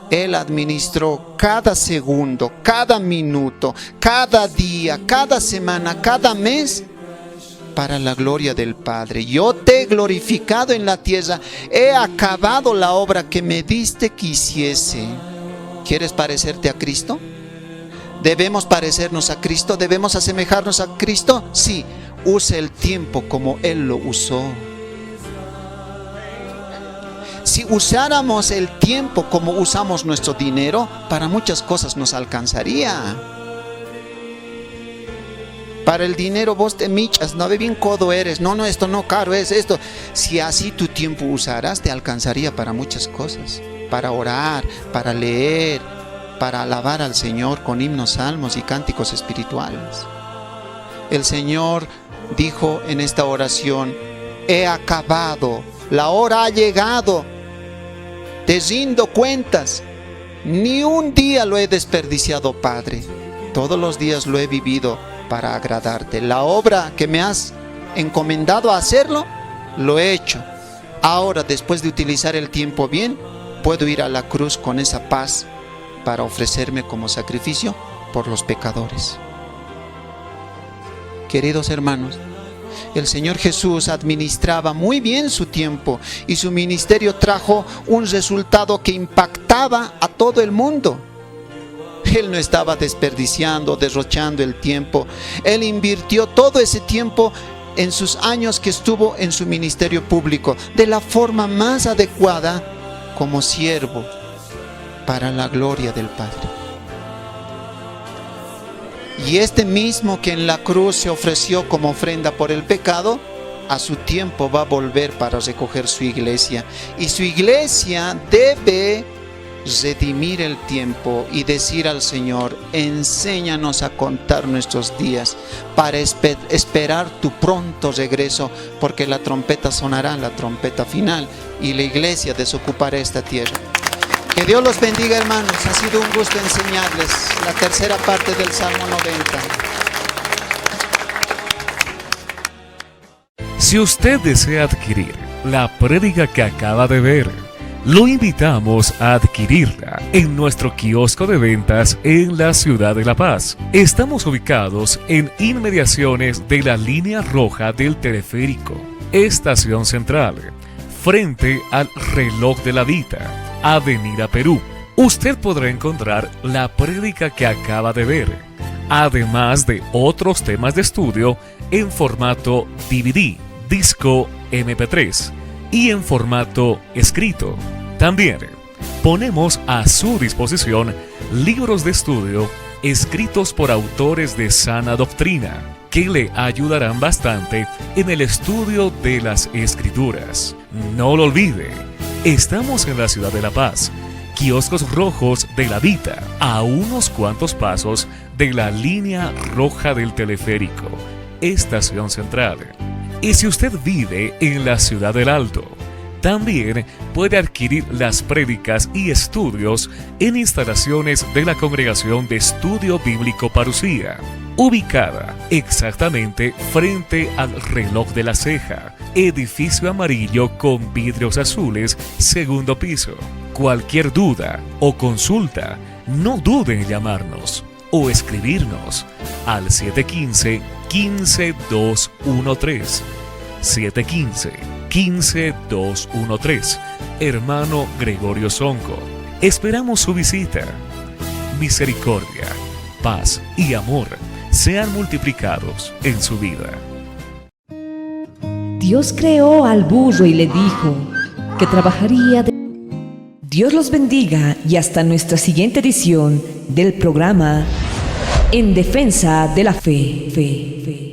Él administró cada segundo, cada minuto, cada día, cada semana, cada mes, para la gloria del Padre. Yo te he glorificado en la tierra, he acabado la obra que me diste que hiciese. ¿Quieres parecerte a Cristo? ¿Debemos parecernos a Cristo? ¿Debemos asemejarnos a Cristo? Sí, use el tiempo como Él lo usó. Si usáramos el tiempo como usamos nuestro dinero, para muchas cosas nos alcanzaría. Para el dinero vos te michas, no ve bien codo eres, no, esto no caro es esto. Si así tu tiempo usarás, te alcanzaría para muchas cosas. Para orar, para leer, para alabar al Señor con himnos, salmos y cánticos espirituales. El Señor dijo en esta oración, he acabado, la hora ha llegado, te rindo cuentas. Ni un día lo he desperdiciado, Padre. Todos los días lo he vivido para agradarte. La obra que me has encomendado a hacerlo, lo he hecho. Ahora, después de utilizar el tiempo bien, puedo ir a la cruz con esa paz para ofrecerme como sacrificio por los pecadores. Queridos hermanos, el Señor Jesús administraba muy bien su tiempo y su ministerio trajo un resultado que impactaba a todo el mundo. Él no estaba desperdiciando, derrochando el tiempo. Él invirtió todo ese tiempo en sus años que estuvo en su ministerio público de la forma más adecuada, como siervo para la gloria del Padre. Y este mismo que en la cruz se ofreció como ofrenda por el pecado, a su tiempo va a volver para recoger su iglesia. Y su iglesia debe redimir el tiempo y decir al Señor: enséñanos a contar nuestros días para esperar tu pronto regreso, porque la trompeta sonará, la trompeta final, y la iglesia desocupará esta tierra. Que Dios los bendiga, hermanos. Ha sido un gusto enseñarles la tercera parte del Salmo 90. Si usted desea adquirir la prédica que acaba de ver, lo invitamos a adquirirla en nuestro kiosco de ventas en la ciudad de La Paz. Estamos ubicados en inmediaciones de la línea roja del teleférico, estación central, frente al reloj de la Vita, Avenida Perú. Usted podrá encontrar la prédica que acaba de ver, además de otros temas de estudio en formato DVD, disco MP3 y en formato escrito. También ponemos a su disposición libros de estudio escritos por autores de sana doctrina que le ayudarán bastante en el estudio de las Escrituras. No lo olvide, estamos en la ciudad de La Paz, kioscos rojos de la Vita, a unos cuantos pasos de la línea roja del teleférico, estación central. Y si usted vive en la ciudad del Alto, también puede adquirir las prédicas y estudios en instalaciones de la Congregación de Estudio Bíblico Parucía, ubicada exactamente frente al reloj de la Ceja, edificio amarillo con vidrios azules, segundo piso. Cualquier duda o consulta, no dude en llamarnos o escribirnos al 715-15213. 715-15213. Hermano Gregorio Sonco. Esperamos su visita. Misericordia, paz y amor sean multiplicados en su vida. Dios creó al burro y le dijo que trabajaría de... Dios los bendiga y hasta nuestra siguiente edición del programa En Defensa de la Fe.